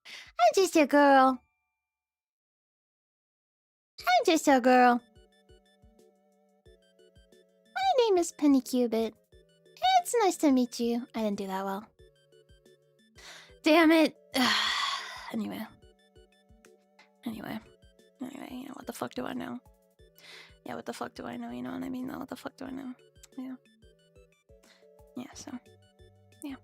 I'm just a girl. I'm just a girl. My name is Penny Cubit. It's nice to meet you. I didn't do that well. Damn it. Anyway, you know, what the fuck do I know? Yeah, what the fuck do I know? You know what I mean? No, what the fuck do I know? Yeah. Yeah, so. Yeah.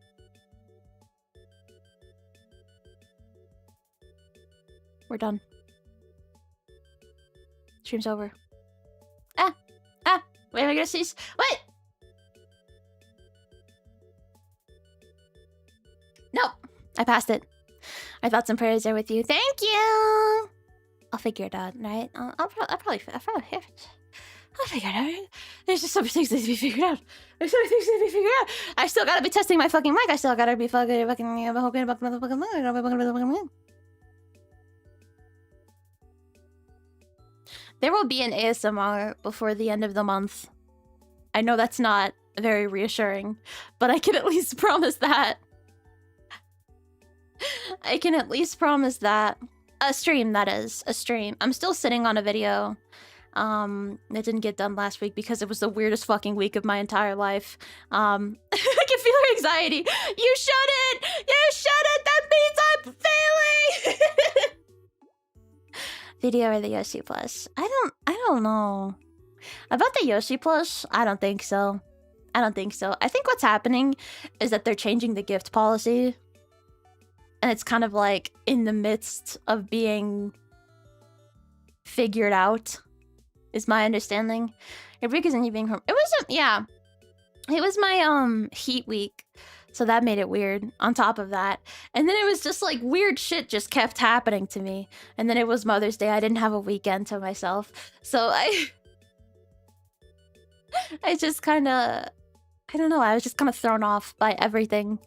We're done. Stream's over. Wait, am I gonna see? Wait! Nope. I passed it. Our thoughts and prayers are with you. Thank you! I'll figure it out, right? I'll probably figure it out. There's just so many things that need to be figured out. I still gotta be testing my fucking mic. I still gotta be fucking hoping about the fucking mic. There will be an ASMR before the end of the month. I know that's not very reassuring, but I can at least promise that. I can at least promise that. A stream, that is. A stream. I'm still sitting on a video. It didn't get done last week because it was the weirdest fucking week of my entire life. I can feel her anxiety. You shouldn't! You shouldn't! That means I'm failing! Video or the Yoshi Plus? I don't know. About the Yoshi Plus, I don't think so. I think what's happening is that they're changing the gift policy. And it's kind of like in the midst of being figured out, is my understanding. Your week isn't being home. It wasn't, yeah. It was my heat week. So that made it weird on top of that. And then it was just like weird shit just kept happening to me. And then it was Mother's Day. I didn't have a weekend to myself. So I just kind of, I don't know. I was just kind of thrown off by everything.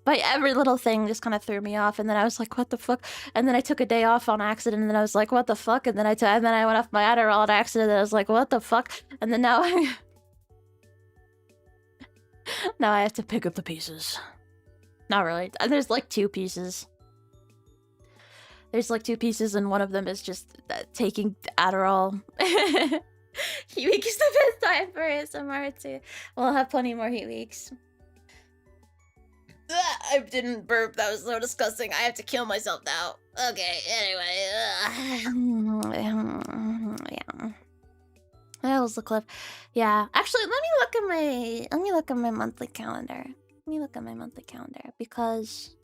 By every little thing just kind of threw me off. And then I was like, what the fuck? And then I took a day off on accident. And then I was like, what the fuck? And then I went off my Adderall on accident. And I was like, what the fuck? And then now now I have to pick up the pieces. Not really. There's like 2 pieces. There's like 2 pieces, and one of them is just taking Adderall. Heat week is the best time for ASMR too. We'll have plenty more heat weeks. I didn't burp. That was so disgusting. I have to kill myself now. Okay, anyway. Yeah. That was the clip. Yeah. Actually, let me look at my monthly calendar. Because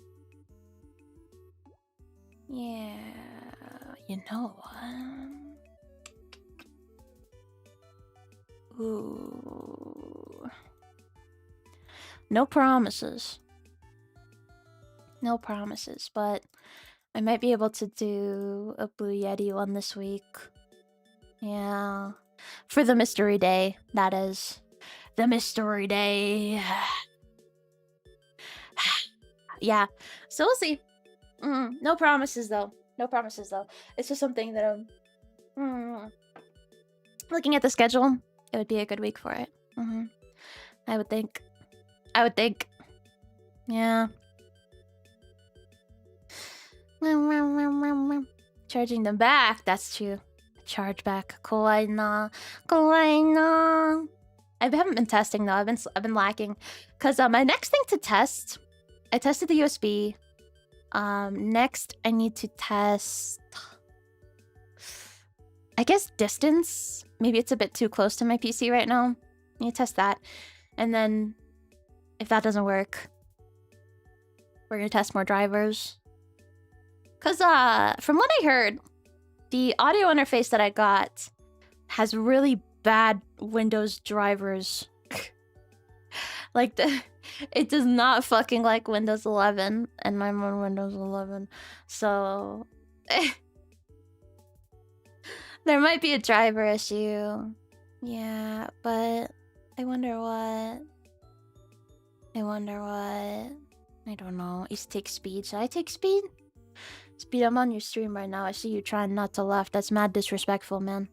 yeah, you know what? Ooh. No promises. No promises, but I might be able to do a Blue Yeti one this week. Yeah. For the mystery day, that is. The mystery day. Yeah. So we'll see. No promises, though. It's just something that I'm... Looking at the schedule, it would be a good week for it. I would think. Yeah. Charging them back. That's true. Charge back. Kawaii na. Kawaii na. I haven't been testing though. I've been lacking. Cause my next thing to test, I tested the USB. Next I need to test, I guess, distance. Maybe it's a bit too close to my PC right now. I need to test that. And then if that doesn't work, we're gonna test more drivers. Cause from what I heard, the audio interface that I got has really bad Windows drivers. Like it does not fucking like Windows 11, and I'm on Windows 11, so there might be a driver issue. Yeah, but I wonder what. I don't know. Is take speed? Should I take speed? Speed, I'm on your stream right now. I see you trying not to laugh. That's mad disrespectful, man.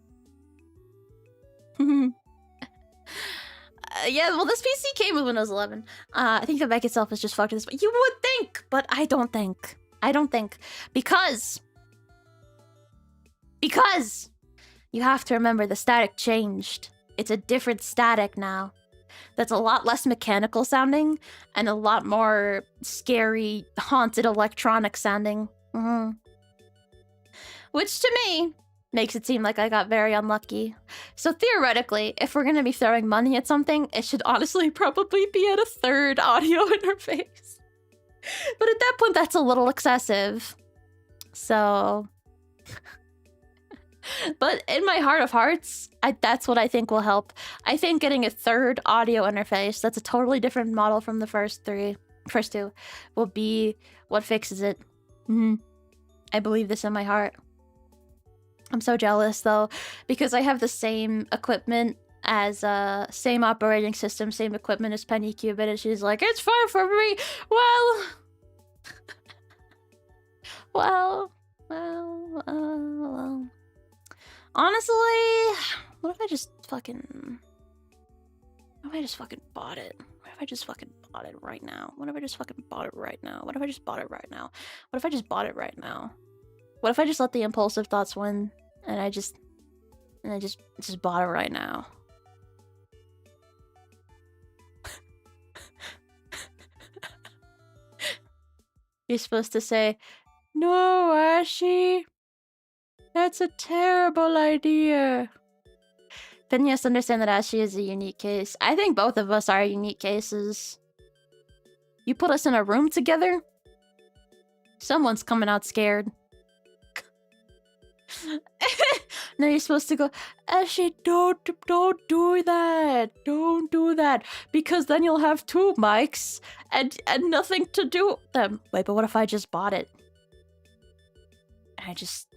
Yeah, well, this PC came with Windows 11. I think the back itself is just fucked this. You would think, but I don't think. Because you have to remember the static changed. It's a different static now. That's a lot less mechanical sounding and a lot more scary, haunted electronic sounding. Which to me makes it seem like I got very unlucky. So theoretically, if we're gonna be throwing money at something, it should honestly probably be at a third audio interface. But at that point, that's a little excessive. So... But in my heart of hearts, that's what I think will help. I think getting a third audio interface that's a totally different model from the first two, will be what fixes it. I believe this in my heart. I'm so jealous though, because I have the same equipment as same operating system, same equipment as Penny Cubit, and she's like, it's far from me. Well. Honestly, what if I just fucking bought it? What if I just fucking bought it right now? What if I just bought it right now? What if I just let the impulsive thoughts win and I just bought it right now? You're supposed to say, "No, Ashie. That's a terrible idea." Then you have to understand that Ashie is a unique case. I think both of us are unique cases. You put us in a room together, someone's coming out scared. Now you're supposed to go, Ashie, don't do that. Don't do that. Because then you'll have two mics and nothing to do with them. Wait, but what if I just bought it? I just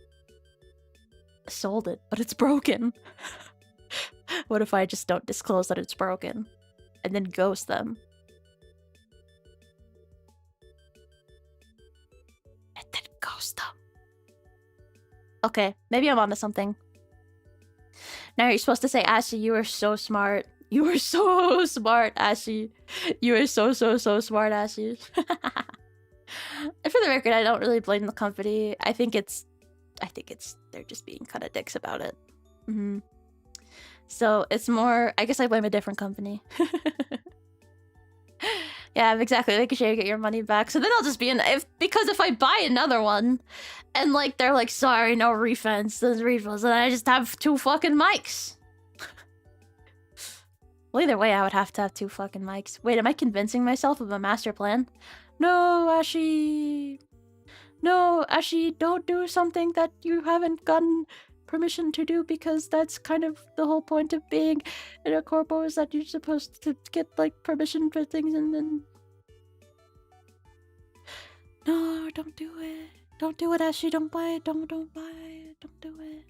sold it, but it's broken. What if I just don't disclose that it's broken and then ghost them? And then ghost them. Okay, maybe I'm onto something. Now you're supposed to say, Ashie, you are so smart. You are so smart, Ashie. You are so smart, Ashie. For the record, I don't really blame the company. I think it's they're just being kind of dicks about it. So it's more, I guess I blame a different company. Yeah, exactly. Making sure you get your money back. So then I'll just be because if I buy another one and like they're like, sorry, no refunds, then I just have two fucking mics. Well, either way, I would have to have two fucking mics. Wait, am I convincing myself of a master plan? No, Ashie. No, Ashie, don't do something that you haven't gotten permission to do, because that's kind of the whole point of being in a corpo, is that you're supposed to get like permission for things, and then... No, don't do it. Don't do it, Ashie. Don't buy it. Don't buy it. Don't do it.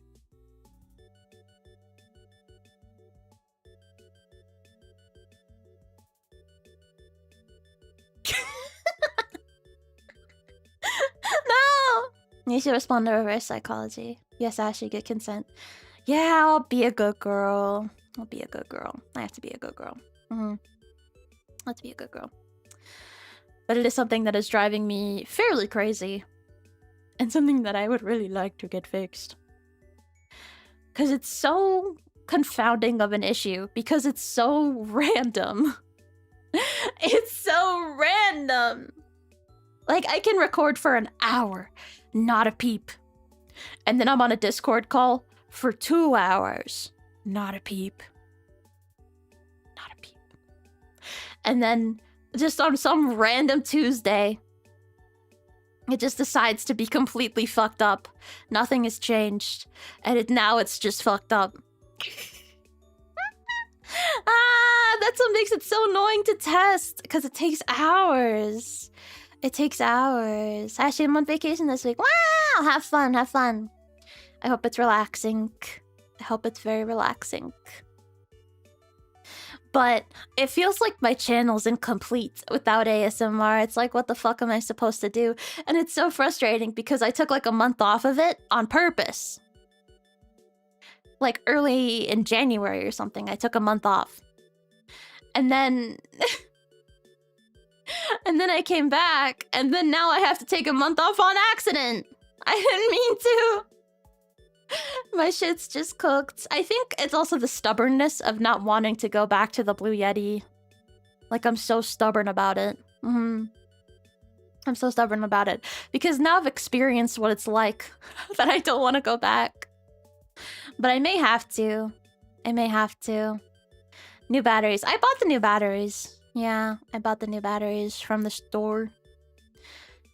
No! You should respond to reverse psychology. Yes, Ashie, get consent. Yeah, I'll be a good girl. I'll be a good girl. I have to be a good girl. I have to be a good girl. But it is something that is driving me fairly crazy. and something that I would really like to get fixed. Because it's so confounding of an issue, because it's so random. It's so random. Like, I can record for an hour, not a peep. And then I'm on a Discord call for 2 hours, not a peep. Not a peep. And then just on some random Tuesday, it just decides to be completely fucked up. Nothing has changed. And now it's just fucked up. That's what makes it so annoying to test. Because it takes hours. It takes hours. Actually, I'm on vacation this week. Wow! Have fun, have fun. I hope it's relaxing. I hope it's very relaxing. But it feels like my channel's incomplete without ASMR. It's like, what the fuck am I supposed to do? And it's so frustrating because I took like a month off of it on purpose. Like early in January or something, I took a month off. And then... and then I came back, and then now I have to take a month off on accident. I didn't mean to. My shit's just cooked. I think it's also the stubbornness of not wanting to go back to the Blue Yeti. Like, I'm so stubborn about it. I'm so stubborn about it. Because now I've experienced what it's like that I don't want to go back. But I may have to. I may have to. New batteries. I bought the new batteries. Yeah, I bought the new batteries from the store.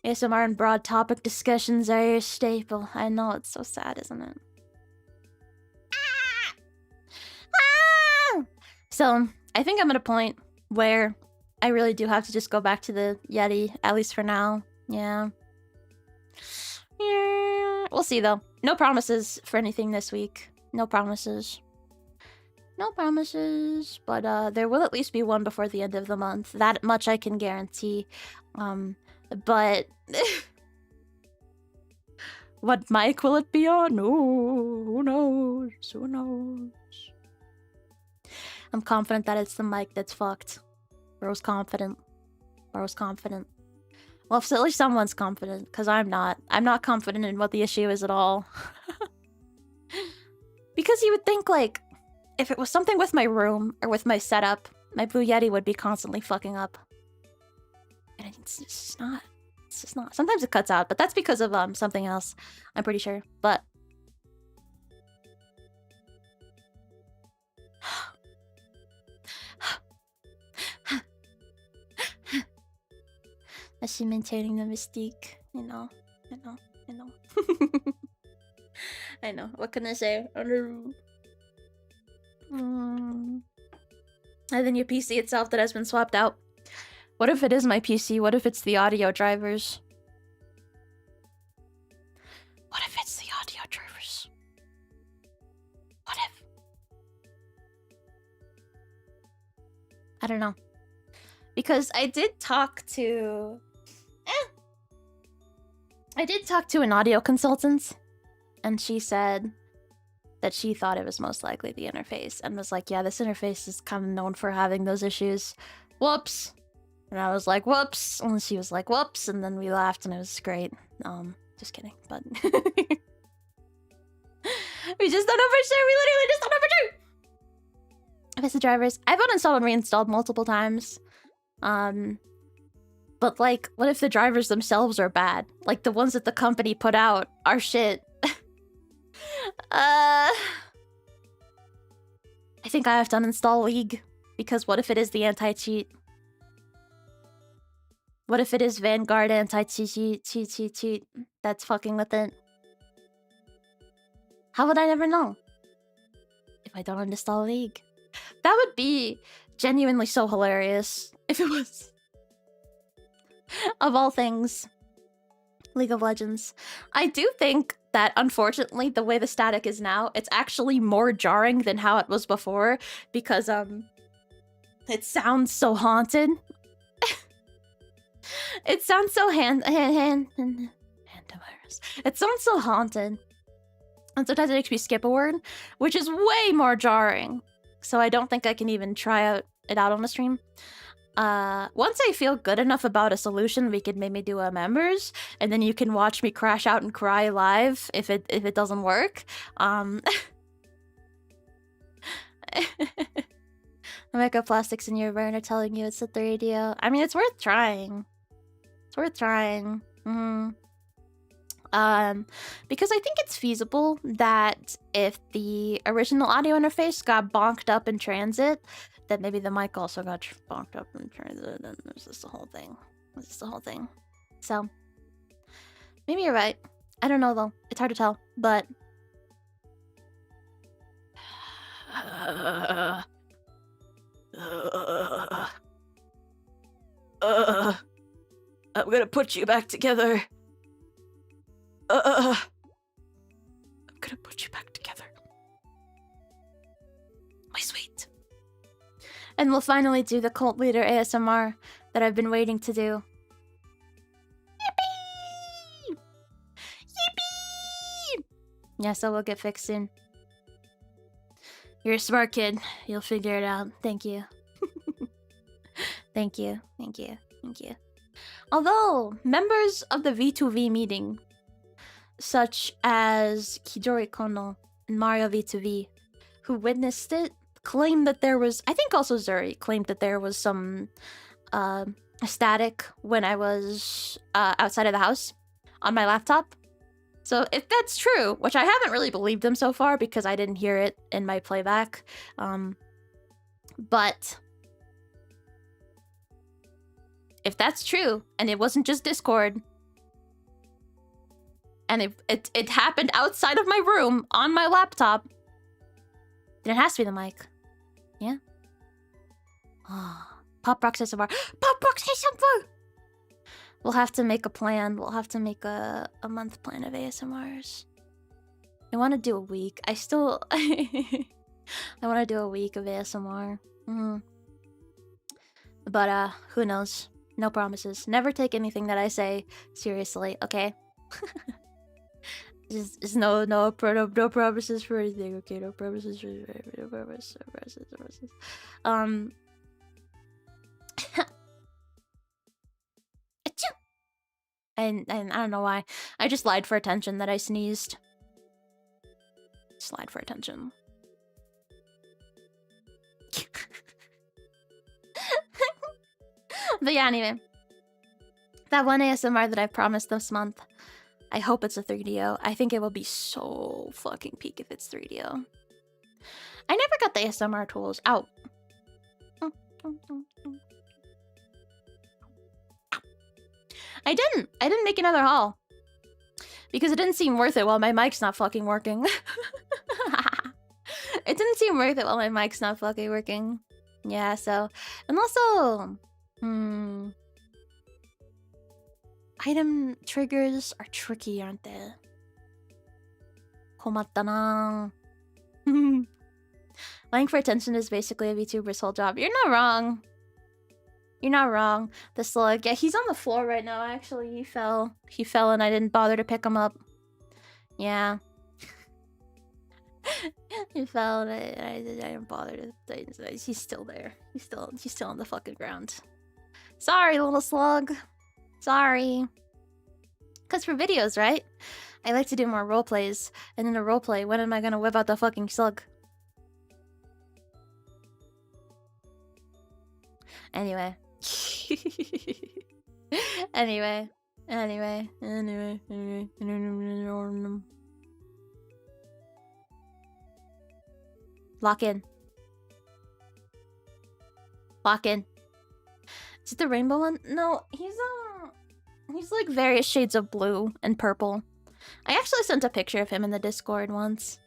ASMR and broad topic discussions are your staple. I know, it's so sad, isn't it? So, I think I'm at a point where I really do have to just go back to the Yeti, at least for now. Yeah. We'll see, though. No promises for anything this week. No promises. No promises, but there will at least be one before the end of the month. That much I can guarantee. But what mic will it be on? Oh, who knows? Who knows? I'm confident that it's the mic that's fucked. Bro's confident. Bro's confident. Well, if at least someone's confident, because I'm not. I'm not confident in what the issue is at all. Because you would think, like, if it was something with my room or with my setup, my Blue Yeti would be constantly fucking up. And it's just not. It's just not. Sometimes it cuts out, but that's because of something else. I'm pretty sure. But as she maintaining the mystique, you know. I know. I know. What can I say? And then your PC itself that has been swapped out. What if it is my PC? What if it's the audio drivers? What if it's the audio drivers? What if? I don't know. Because I did talk to... I did talk to an audio consultant, and she said that she thought it was most likely the interface, and was like, yeah, this interface is kind of known for having those issues. Whoops. And I was like, whoops. And she was like, whoops. And then we laughed, and it was great. Just kidding, but... we just don't know for sure. We literally just don't know for sure. If it's the drivers, I've uninstalled and reinstalled multiple times. But like, what if the drivers themselves are bad? Like, the ones that the company put out are shit. I think I have to uninstall League, because what if it is the anti-cheat? What if it is Vanguard anti-cheat that's fucking with it? How would I never know? If I don't uninstall League. That would be genuinely so hilarious if it was. Of all things, League of Legends. I do think that, unfortunately, the way the static is now, it's actually more jarring than how it was before, because, it sounds so haunted. It sounds so hantavirus. It sounds so haunted. And sometimes it makes me skip a word, which is way more jarring. So I don't think I can even try it out on the stream. once I feel good enough about a solution, we could maybe do a members, and then you can watch me crash out and cry live if it doesn't work. The microplastics in your brain are telling you it's a 3DO. I mean, it's worth trying. It's worth trying. Because I think it's feasible that if the original audio interface got bonked up in transit, that maybe the mic also got bonked up in transit, and there's just the whole thing. It's just the whole thing. So, maybe you're right. I don't know, though. It's hard to tell, but... I'm gonna put you back together. I'm gonna put you back together. My sweet. And we'll finally do the cult leader ASMR that I've been waiting to do. Yippee! Yippee! Yeah, so we'll get fixed soon. You're a smart kid. You'll figure it out. Thank you. Thank you. Thank you. Thank you. Although, members of the V2V meeting, such as Kijori Konno and Mario V2V, who witnessed it, claimed that there was... I think also Zuri claimed that there was some static when I was outside of the house on my laptop. So if that's true, which I haven't really believed them so far because I didn't hear it in my playback, but if that's true and it wasn't just Discord, and it happened outside of my room on my laptop, then it has to be the mic. Yeah. Pop Rock ASMR. Pop Rock ASMR. We'll have to make a plan. We'll have to make a month plan of ASMRs. I want to do a week. I want to do a week of ASMR. But who knows? No promises. Never take anything that I say seriously, okay? Just no promises for anything, okay? No promises for no promises. And I don't know why. I just lied for attention that I sneezed. Just lied for attention. But yeah, anyway. That one ASMR that I promised this month, I hope it's a 3DO. I think it will be so fucking peak if it's 3DO. I never got the ASMR tools out. I didn't make another haul. Because it didn't seem worth it while my mic's not fucking working. It didn't seem worth it while my mic's not fucking working. Yeah, so... And also... Item triggers are tricky, aren't they? Komatta na. Lying for attention is basically a VTuber's whole job. You're not wrong. You're not wrong. The slug. Yeah, he's on the floor right now, actually. He fell. He fell and I didn't bother to pick him up. Yeah. He fell and I didn't bother to... He's still there. He's still on the fucking ground. Sorry, little slug. Sorry. Because for videos, right? I like to do more roleplays. And in a roleplay, when am I gonna whip out the fucking slug? Anyway. Anyway. Lock in. Lock in. Is it the rainbow one? No, he's like various shades of blue and purple. I actually sent a picture of him in the Discord once.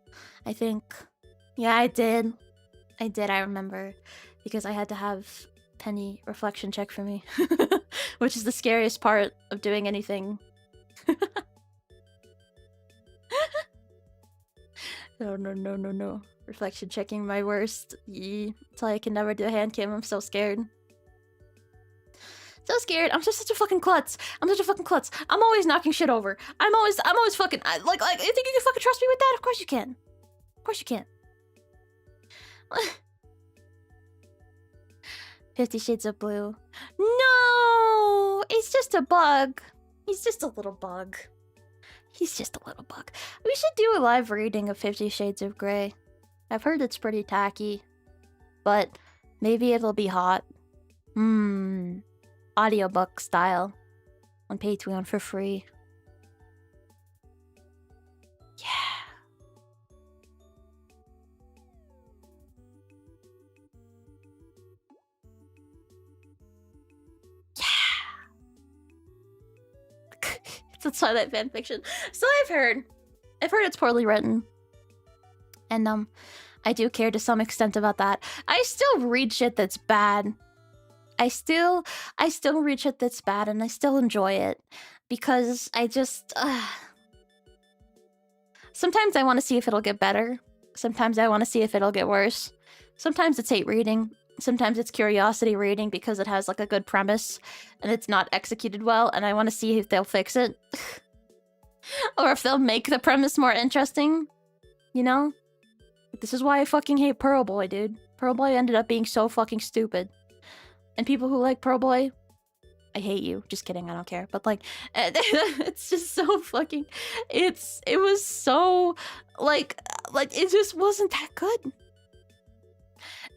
I think. Yeah, I did. I remember. Because I had to have Penny reflection check for me. Which is the scariest part of doing anything. No. Reflection checking my worst. That's why I can never do a hand cam. I'm so scared. So scared. I'm just such a fucking klutz. I'm always knocking shit over. I'm always fucking like you think you can fucking trust me with that? Of course you can. Of course you can. 50 Shades of Blue. No! It's just a bug. He's just a little bug. He's just a little bug. We should do a live reading of 50 Shades of Grey. I've heard it's pretty tacky. But maybe it'll be hot. Audiobook style. On Patreon for free. Yeah. It's Twilight fanfiction. So I've heard it's poorly written. And I do care to some extent about that. I still read shit that's bad. I still read shit that's bad and I still enjoy it. Because I just sometimes I want to see if it'll get better. Sometimes I want to see if it'll get worse. Sometimes it's hate reading. Sometimes it's curiosity reading because it has like a good premise and it's not executed well and I want to see if they'll fix it. Or if they'll make the premise more interesting. You know? This is why I fucking hate Pearl Boy, dude. Pearl Boy ended up being so fucking stupid. And people who like Pearl Boy, I hate you. Just kidding, I don't care. But like, it's just so fucking... It was so... Like, it just wasn't that good.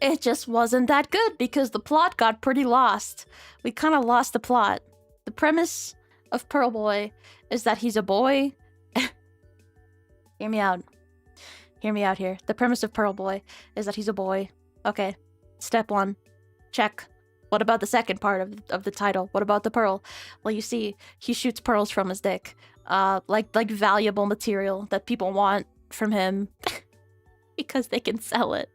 It just wasn't that good because the plot got pretty lost. We kind of lost the plot. The premise of Pearl Boy is that he's a boy. Hear me out. Hear me out here. The premise of Pearl Boy is that he's a boy. Okay. Step 1. Check. What about the second part of the title? What about the pearl? Well, you see, he shoots pearls from his dick. Like valuable material that people want from him because they can sell it.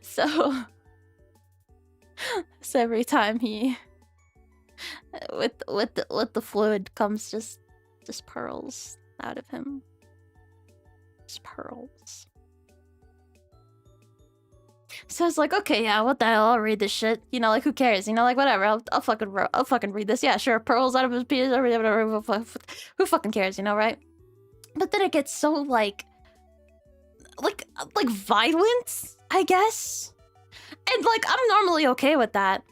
So every time he with the fluid comes just pearls out of him. Just pearls. So I was like, okay, yeah, what the hell? I'll read this shit. You know, like who cares? You know, like whatever. I'll fucking read this. Yeah, sure. Pearls out of his penis. Who fucking cares? You know, right? But then it gets so like violent, I guess. And like I'm normally okay with that.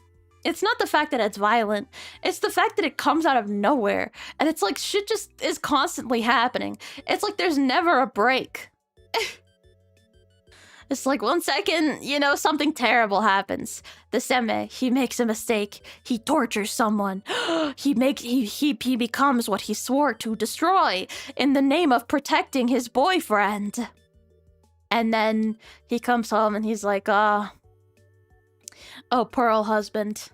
It's not the fact that it's violent. It's the fact that it comes out of nowhere. And it's like shit just is constantly happening. It's like there's never a break. It's like 1 second, you know, something terrible happens. The seme, he makes a mistake. He tortures someone. he becomes what he swore to destroy in the name of protecting his boyfriend. And then he comes home and he's like, oh, Pearl husband.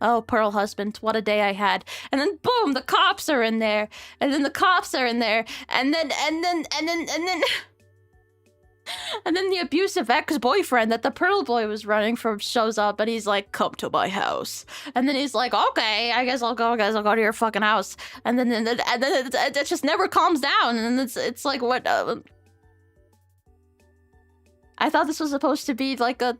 Oh, Pearl husband, what a day I had. And then boom, the cops are in there. And then the cops are in there. And then and then the abusive ex-boyfriend that the Pearl Boy was running from shows up and he's like, come to my house. And then he's like, okay, I guess I'll go to your fucking house. And then it just never calms down. And it's like, what? I thought this was supposed to be like a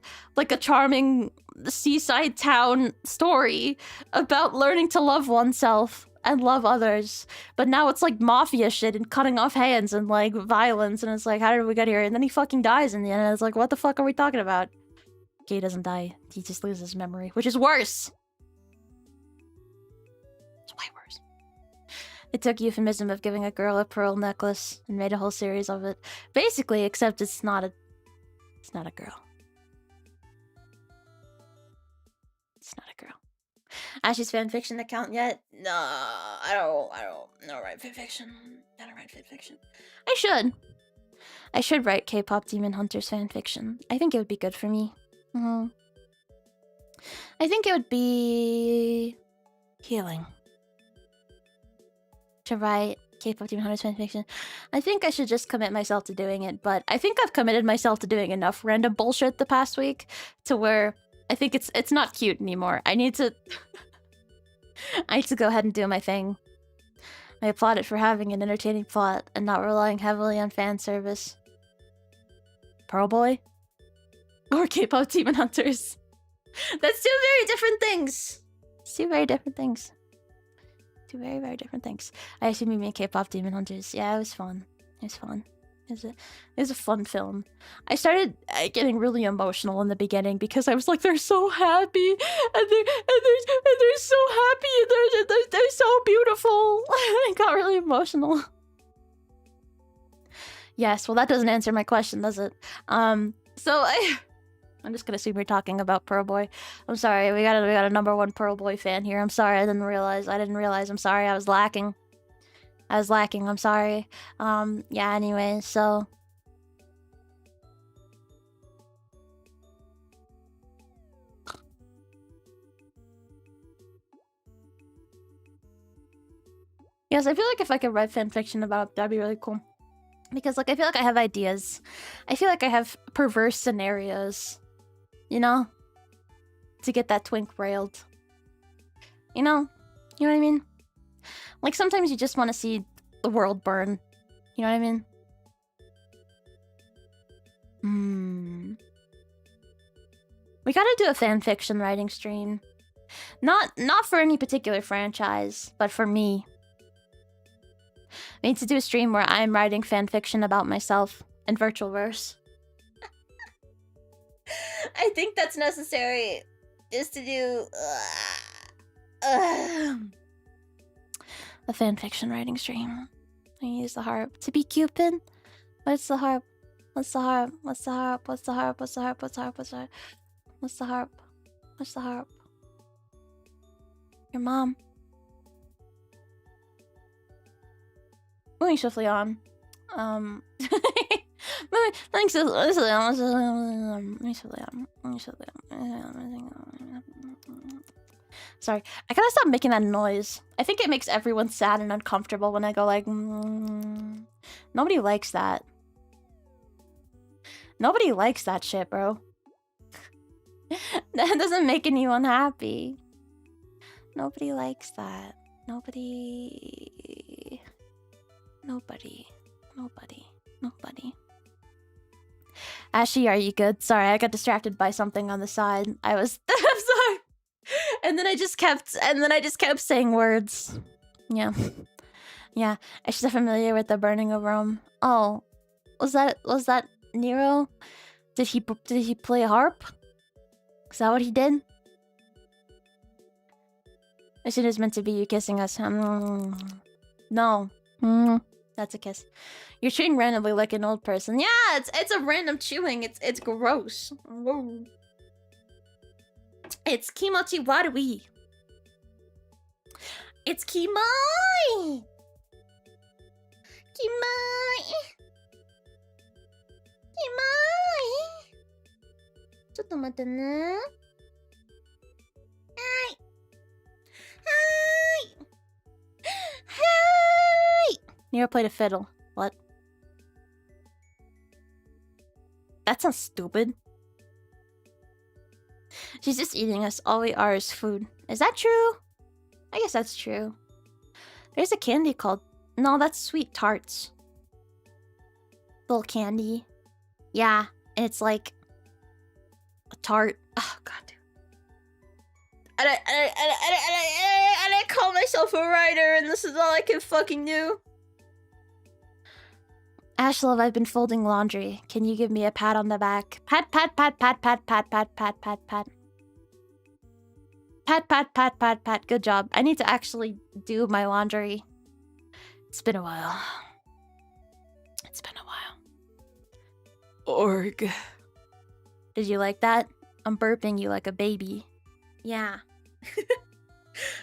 charming seaside town story about learning to love oneself and love others. But now it's like mafia shit and cutting off hands and like violence. And it's like, how did we get here? And then he fucking dies in the end. And it's like, what the fuck are we talking about? Okay, he doesn't die. He just loses memory, which is worse. It's way worse. They took euphemism of giving a girl a pearl necklace and made a whole series of it. Basically, except it's not a girl. It's not a girl. Ashie's fanfiction account yet? No, I don't write fanfiction. I don't write fanfiction. I should write K-pop Demon Hunters fanfiction. I think it would be good for me. I think it would be healing to write K-pop Demon Hunters fanfiction. I think I should just commit myself to doing it, but I think I've committed myself to doing enough random bullshit the past week to where I think it's not cute anymore. I need to go ahead and do my thing. I applaud it for having an entertaining plot and not relying heavily on fan service. Pearl Boy? Or K-pop Demon Hunters? That's two very different things. It's two very different things. Two very, very different things. I actually made me K-pop Demon Hunters. Yeah, it was fun. It was fun. It's a fun film. I started getting really emotional in the beginning because I was like, they're so happy and they're so happy and they're so beautiful. I got really emotional. Yes, well that doesn't answer my question, does it? I'm just gonna assume we're talking about Pearl Boy. I'm sorry, we got a #1 Pearl Boy fan here. I'm sorry, I didn't realize. I'm sorry, I was lacking. I'm sorry. Yeah, anyway, so... Yes, I feel like if I could write fanfiction about it, that'd be really cool. Because, like, I feel like I have ideas. I feel like I have perverse scenarios. You know? To get that twink railed. You know? You know what I mean? Like, sometimes you just want to see the world burn. You know what I mean? We gotta do a fanfiction writing stream. Not for any particular franchise, but for me. We need to do a stream where I'm writing fanfiction about myself in virtual verse. I think that's necessary. Is to do... a fanfiction writing stream. I use the harp. To be Cupid? What's the harp? What's the harp? What's the harp? What's the harp? What's the harp? What's the harp? What's the harp? What's the harp? What's the harp? Your mom. Moving swiftly on. Moving swiftly on. Sorry, I gotta stop making that noise. I think it makes everyone sad and uncomfortable when I go like... Nobody likes that. Nobody likes that shit, bro. That doesn't make anyone happy. Nobody likes that. Nobody. Ashie, are you good? Sorry, I got distracted by something on the side. I'm sorry. And then I just kept saying words. Yeah. Yeah. Ashie's familiar with the burning of Rome. Oh. Was that Nero? Did he play a harp? Is that what he did? I should have meant to be you kissing us. No. That's a kiss. You're chewing randomly like an old person. Yeah, it's a random chewing. It's gross. Whoa. It's kimochi warui. It's kimoi. Kimoi. ちょっと待ってね。はい。Nero played a fiddle. What? That sounds stupid. She's just eating us. All we are is food. Is that true? I guess that's true. There's a candy called... No, that's sweet tarts. Little candy. Yeah, and it's like... a tart. Oh, God. And I call myself a writer, and this is all I can fucking do. Ashlove, I've been folding laundry. Can you give me a pat on the back? Pat, pat, pat, pat, pat, pat, pat, pat, pat, pat. Pat, pat, pat, pat, pat. Good job. I need to actually do my laundry. It's been a while. It's been a while. Org. Did you like that? I'm burping you like a baby. Yeah.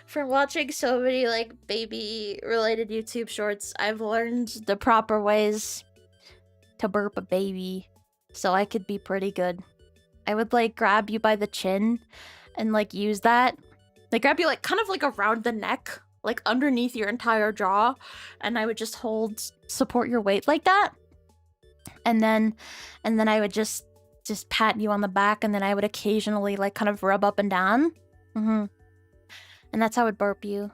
From watching so many like baby related YouTube shorts, I've learned the proper ways to burp a baby so I could be pretty good. I would like grab you by the chin and like use that. Like grab you like kind of like around the neck, like underneath your entire jaw, and I would just support your weight like that. And then I would just pat you on the back, and then I would occasionally like kind of rub up and down. And that's how I would burp you.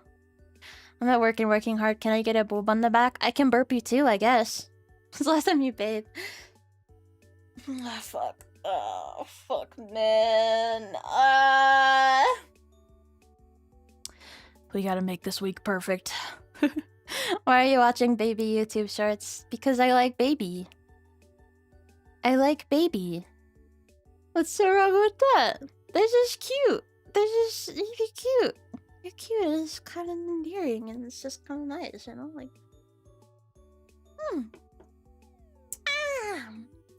I'm not working hard. Can I get a boob on the back? I can burp you too, I guess. When's the last time you bathed? Oh, fuck. Oh, fuck, man. We gotta make this week perfect. Why are you watching baby YouTube shorts? Because I like baby. I like baby. What's so wrong with that? They're just cute. They're just really cute. You're cute. It's kind of endearing, and it's just kind of nice, you know, like.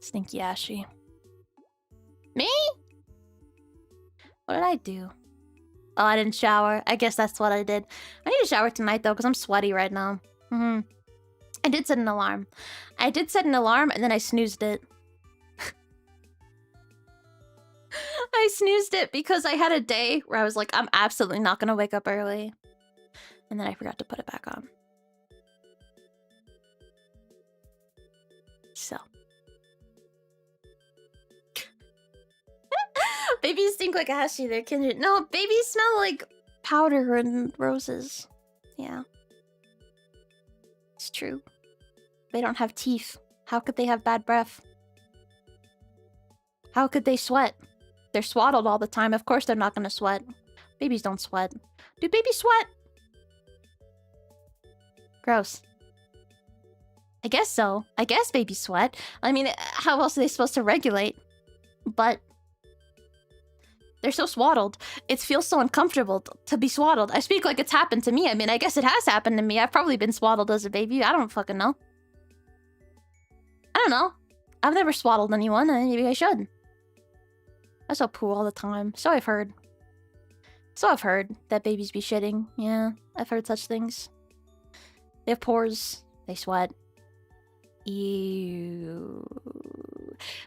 Stinky Ashie. Me? What did I do? Oh, I didn't shower. I guess that's what I did. I need to shower tonight, though, because I'm sweaty right now. I did set an alarm. And then I snoozed it. I snoozed it because I had a day where I was like, I'm absolutely not going to wake up early. And then I forgot to put it back on. So. Babies stink like Ashie. They're kindred. No, babies smell like powder and roses. Yeah. It's true. They don't have teeth. How could they have bad breath? How could they sweat? They're swaddled all the time. Of course they're not gonna sweat. Babies don't sweat. Do babies sweat? Gross. I guess so. I guess babies sweat. I mean, how else are they supposed to regulate? But they're so swaddled. It feels so uncomfortable to be swaddled. I speak like it's happened to me. I mean, I guess it has happened to me. I've probably been swaddled as a baby. I don't fucking know. I don't know. I've never swaddled anyone. Maybe I should. I saw poo all the time. So I've heard. That babies be shitting. Yeah, I've heard such things. They have pores. They sweat. Ew.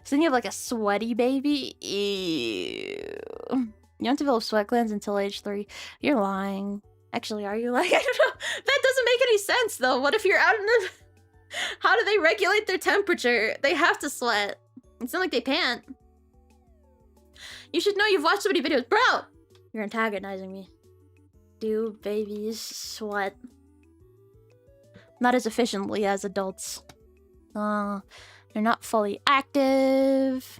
So then you have like a sweaty baby? Ew. You don't develop sweat glands until age 3. You're lying. Actually, are you lying? I don't know. That doesn't make any sense though. What if you're out in the... How do they regulate their temperature? They have to sweat. It's not like they pant. You should know you've watched so many videos. Bro! You're antagonizing me. Do babies sweat? Not as efficiently as adults. They're not fully active.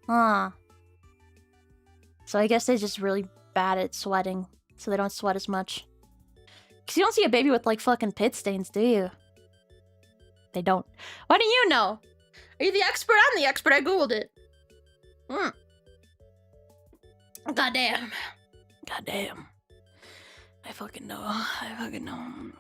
So I guess they're just really bad at sweating. So they don't sweat as much. Because you don't see a baby with like fucking pit stains, do you? They don't. Why do you know? Are you the expert? I'm the expert. I googled it. Goddamn. Goddamn. I fucking know. I fucking know.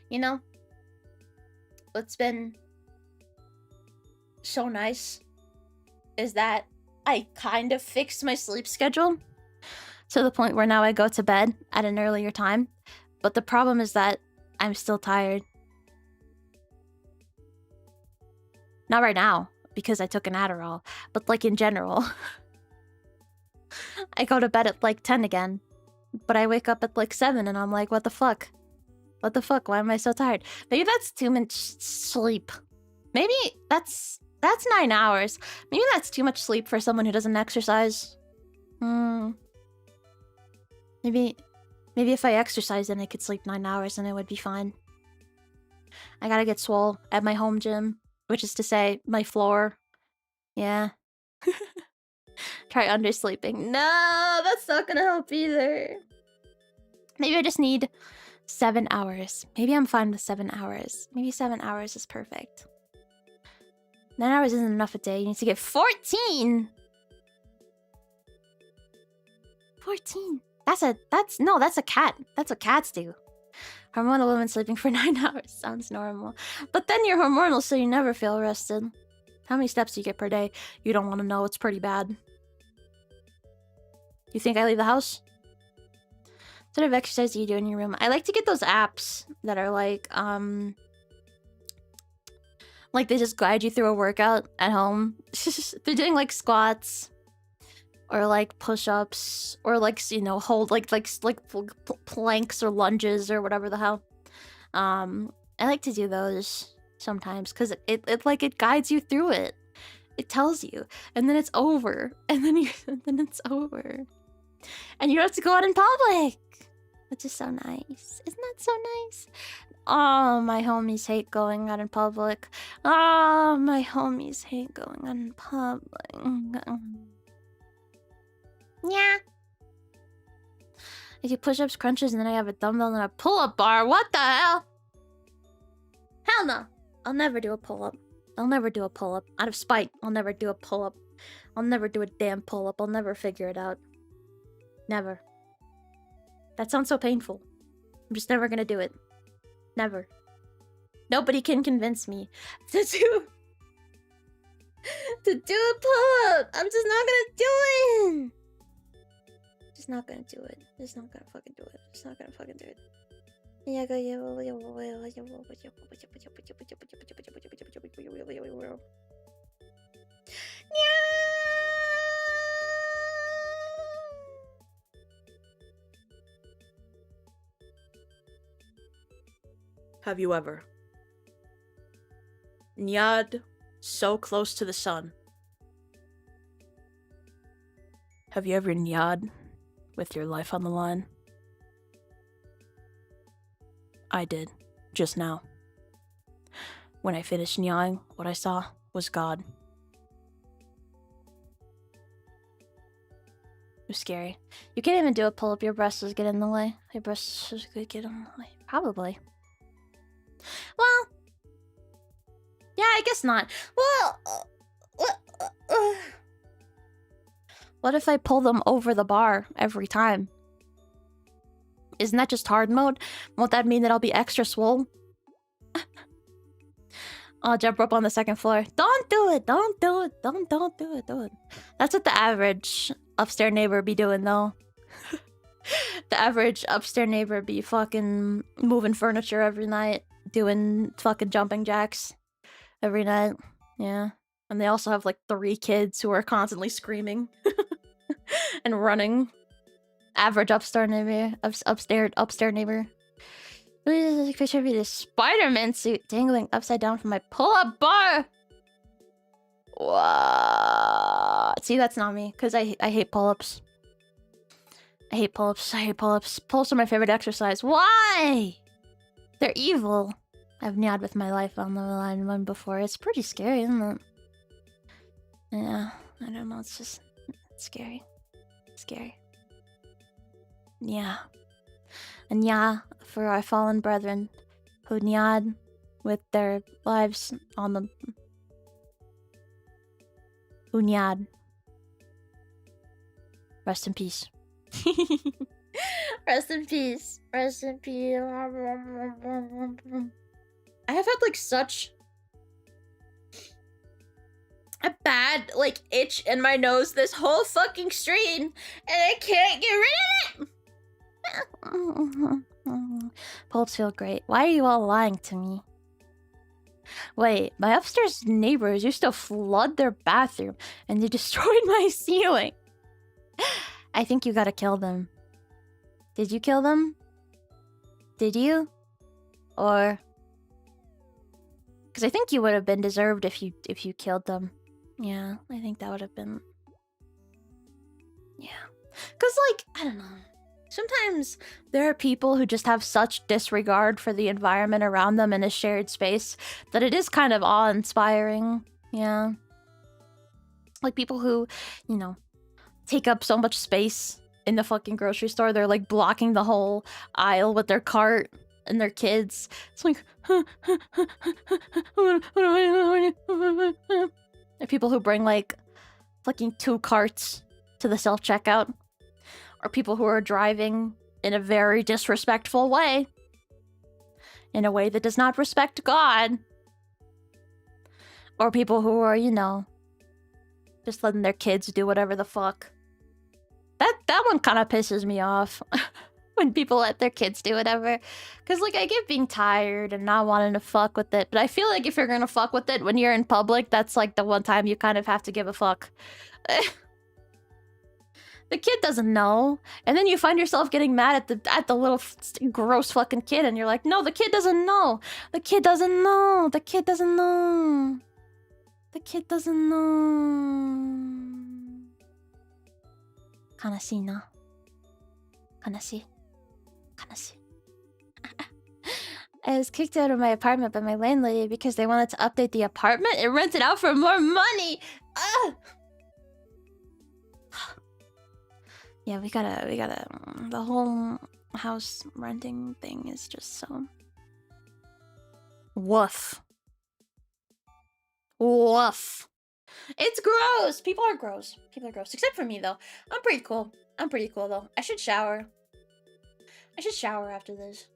You know, what's been so nice is that I kind of fixed my sleep schedule to the point where now I go to bed at an earlier time. But the problem is that I'm still tired. Not right now, because I took an Adderall, but like in general. I go to bed at like 10 again, but I wake up at like 7 and I'm like, what the fuck? What the fuck? Why am I so tired? Maybe that's too much sleep. Maybe that's 9 hours. Maybe that's too much sleep for someone who doesn't exercise. Maybe if I exercise, then I could sleep 9 hours and it would be fine. I gotta get swole at my home gym, which is to say, my floor. Yeah. Try undersleeping. No, that's not gonna help either. Maybe I just need 7 hours. Maybe I'm fine with 7 hours. Maybe 7 hours is perfect. 9 hours isn't enough a day. You need to get 14! 14. That's a cat. That's what cats do. Hormonal women sleeping for 9 hours sounds normal. But then you're hormonal, so you never feel rested. How many steps do you get per day? You don't want to know. It's pretty bad. You think I leave the house? What sort of exercise do you do in your room? I like to get those apps that are like they just guide you through a workout at home. They're doing like squats or like push-ups or like, you know, hold like planks or lunges or whatever the hell. I like to do those sometimes because it guides you through it. It tells you, and then it's over, and then it's over, and you don't have to go out in public, which is so nice. Isn't that so nice? Oh, my homies hate going out in public. Oh, my homies hate going out in public. Yeah. I do push-ups, crunches, and then I have a dumbbell and a pull-up bar. What the hell? Hell no. I'll never do a pull-up. I'll never do a pull-up. Out of spite, I'll never do a pull-up. I'll never do a damn pull-up. I'll never figure it out. Never. That sounds so painful. I'm just never gonna do it. Never. Nobody can convince me to do a pull-up. I'm just not gonna do it. Just not gonna do it. Just not gonna fucking do it. Just not gonna fucking do it. Have you ever nyad so close to the sun? Have you ever nyad with your life on the line? I did, just now. When I finished nyawing, what I saw was God. It was scary. You can't even do a pull-up, your breasts just get in the way. Your breasts just get in the way. Probably. Well, yeah, I guess not. Well, what if I pull them over the bar every time? Isn't that just hard mode? Won't that mean that I'll be extra swole? I'll jump rope on the second floor. Don't do it! Don't do it! Don't do it! Do it. That's what the average upstairs neighbor be doing, though. The average upstairs neighbor be fucking moving furniture every night. Doing fucking jumping jacks every night. Yeah. And they also have like 3 kids who are constantly screaming and running. Average upstairs neighbor. Upstairs neighbor. Picture of me this Spider-Man suit dangling upside down from my pull-up bar. What? See, that's not me, because I hate pull-ups. I hate pull-ups. I hate pull-ups. Pull-ups are my favorite exercise. Why? They're evil. I've nyad with my life on the line one before. It's pretty scary, isn't it? Yeah, I don't know. It's just it's scary. Scary. Yeah. And yeah, for our fallen brethren who nyad with their lives on the... Who nyad. Rest in peace. Rest in peace. Rest in peace. I have had like such a bad like itch in my nose this whole fucking stream, and I can't get rid of it. Pull-ups feel great. Why are you all lying to me? Wait, my upstairs neighbors used to flood their bathroom and they destroyed my ceiling. I think you gotta kill them. Did you kill them? Did you? Or... Because I think you would have been deserved if you killed them. Yeah, I think that would have been... Yeah. Because, like, I don't know. Sometimes there are people who just have such disregard for the environment around them in a shared space that it is kind of awe-inspiring. Yeah. Like people who, you know, take up so much space in the fucking grocery store. They're like blocking the whole aisle with their cart and their kids. It's like... There are people who bring like fucking 2 carts to the self-checkout. Or people who are driving in a very disrespectful way. In a way that does not respect God. Or people who are, you know, just letting their kids do whatever the fuck. That one kind of pisses me off. When people let their kids do whatever. Because, like, I get being tired and not wanting to fuck with it. But I feel like if you're gonna fuck with it when you're in public, that's, like, the one time you kind of have to give a fuck. The kid doesn't know. And then you find yourself getting mad at the little gross fucking kid. And you're like, no, the kid doesn't know. The kid doesn't know. The kid doesn't know. The kid doesn't know. Kanashii na. Kanashii. I was kicked out of my apartment by my landlady because they wanted to update the apartment and rent it out for more money. Yeah, we gotta. The whole house renting thing is just so. Woof. Woof. It's gross. People are gross. People are gross. Except for me, though. I'm pretty cool. I'm pretty cool, though. I should shower. I should shower after this.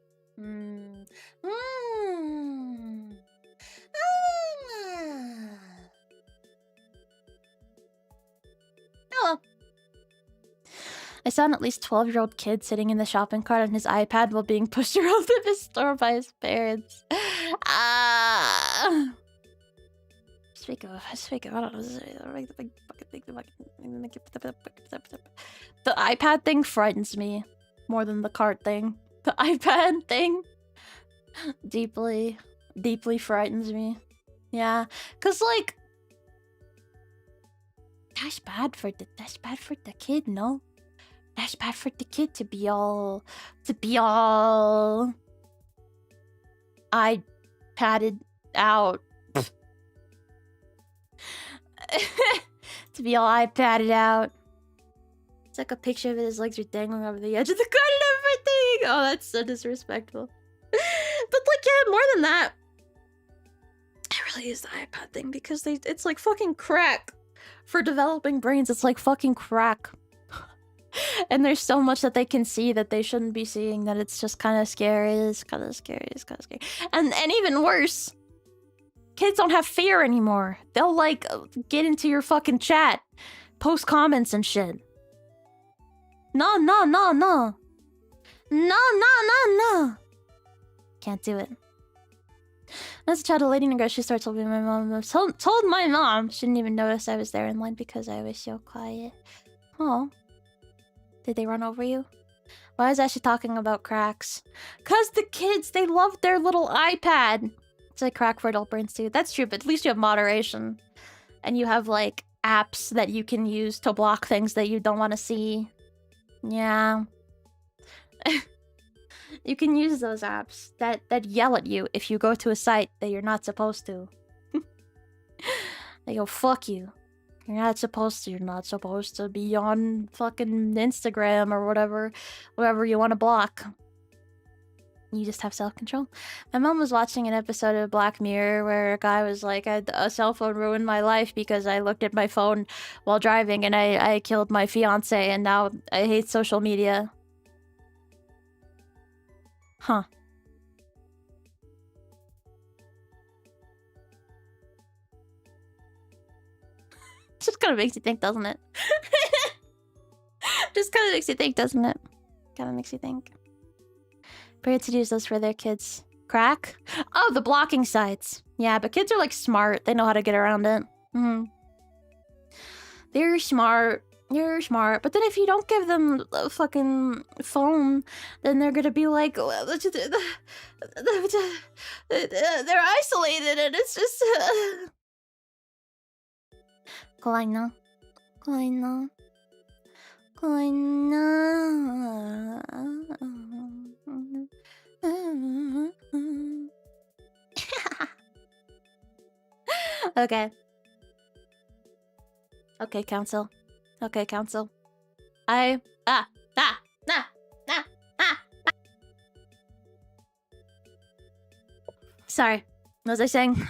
Hello. I saw an at least 12-year-old kid sitting in the shopping cart on his iPad while being pushed around the store by his parents. Speak of, I don't know. The iPad thing frightens me more than the cart thing. The iPad thing deeply frightens me. Yeah, cause like that's bad for the kid, no? That's bad for the kid to be all iPadded out. To be all iPadded out. It's like a picture of it, his legs are dangling over the edge of the cart and everything. Oh, that's so disrespectful. But like, yeah, more than that, I really use the iPad thing because it's like fucking crack. For developing brains, it's like fucking crack. And there's so much that they can see that they shouldn't be seeing that it's just kind of scary. It's kind of scary. And even worse, kids don't have fear anymore. They'll like get into your fucking chat, post comments and shit. No. Can't do it. As a child, a lady in the grocery store told my mom she didn't even notice I was there in line because I was so quiet. Oh. Did they run over you? Why is Ashie talking about cracks? Cause the kids, they love their little iPad. It's like crack for adult brains too. That's true, but at least you have moderation. And you have like apps that you can use to block things that you don't want to see. Yeah. You can use those apps that yell at you if you go to a site that you're not supposed to. They go, fuck you. You're not supposed to be on fucking Instagram or whatever you want to block. You just have self-control. My mom was watching an episode of Black Mirror where a guy was like, a cell phone ruined my life because I looked at my phone while driving and I killed my fiance and now I hate social media. Huh. Just kind of makes you think, doesn't it? Just kind of makes you think, doesn't it? Kind of makes you think. Parents to use those for their kids. Crack? Oh, the blocking sites. Yeah, but kids are like smart. They know how to get around it. They're smart. You're smart. But then if you don't give them a fucking phone, then they're gonna be like, they're isolated and it's just... Koina. Okay. Okay, council. Okay, council. Sorry. What was I saying?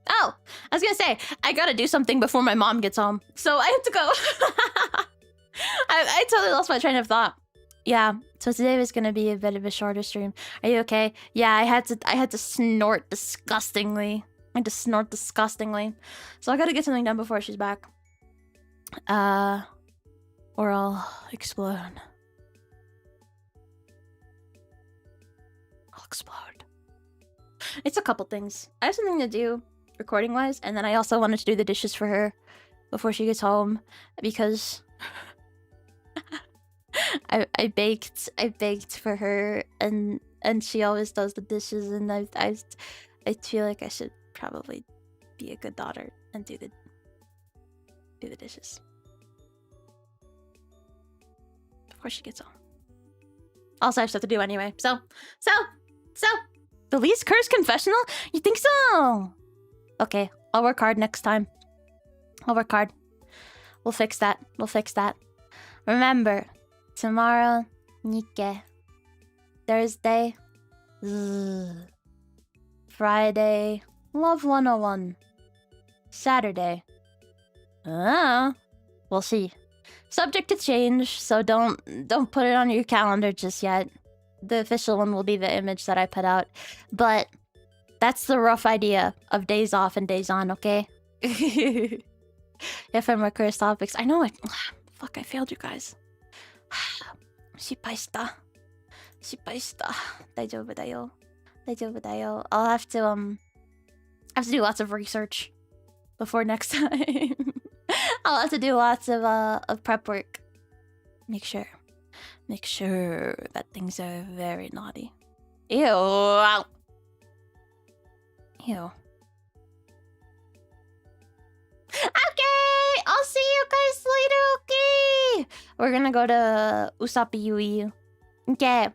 Oh, I was gonna say, I gotta do something before my mom gets home. So I have to go. I totally lost my train of thought. Yeah, so today was gonna be a bit of a shorter stream. Are you okay? Yeah, I had to snort disgustingly. So I gotta get something done before she's back. Or I'll explode. It's a couple things. I have something to do, recording-wise, and then I also wanted to do the dishes for her before she gets home, because... I baked for her, and she always does the dishes, and I feel like I should probably be a good daughter and do the dishes course she gets home. Also, I have stuff to do anyway. So. The least cursed confessional? You think so? Okay, I'll work hard next time. I'll work hard. We'll fix that. Remember, tomorrow, Nikke. Thursday, Friday, Love 101. Saturday, we'll see. Subject to change, so don't put it on your calendar just yet. The official one will be the image that I put out. But that's the rough idea of days off and days on, okay? FM cursed topics. I know it. Fuck, I failed you guys. 失敗した. Daijoubu da yo. I'll have to do lots of research before next time. I'll have to do lots of prep work. Make sure that things are very naughty. Ew. Okay, I'll see you guys later, okay? We're gonna go to Usapi Yui. Okay.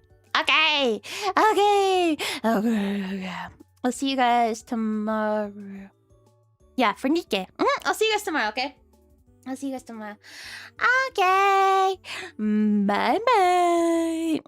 I'll see you guys tomorrow. Yeah, for Nikke. I'll see you guys tomorrow, okay? Okay. Bye-bye.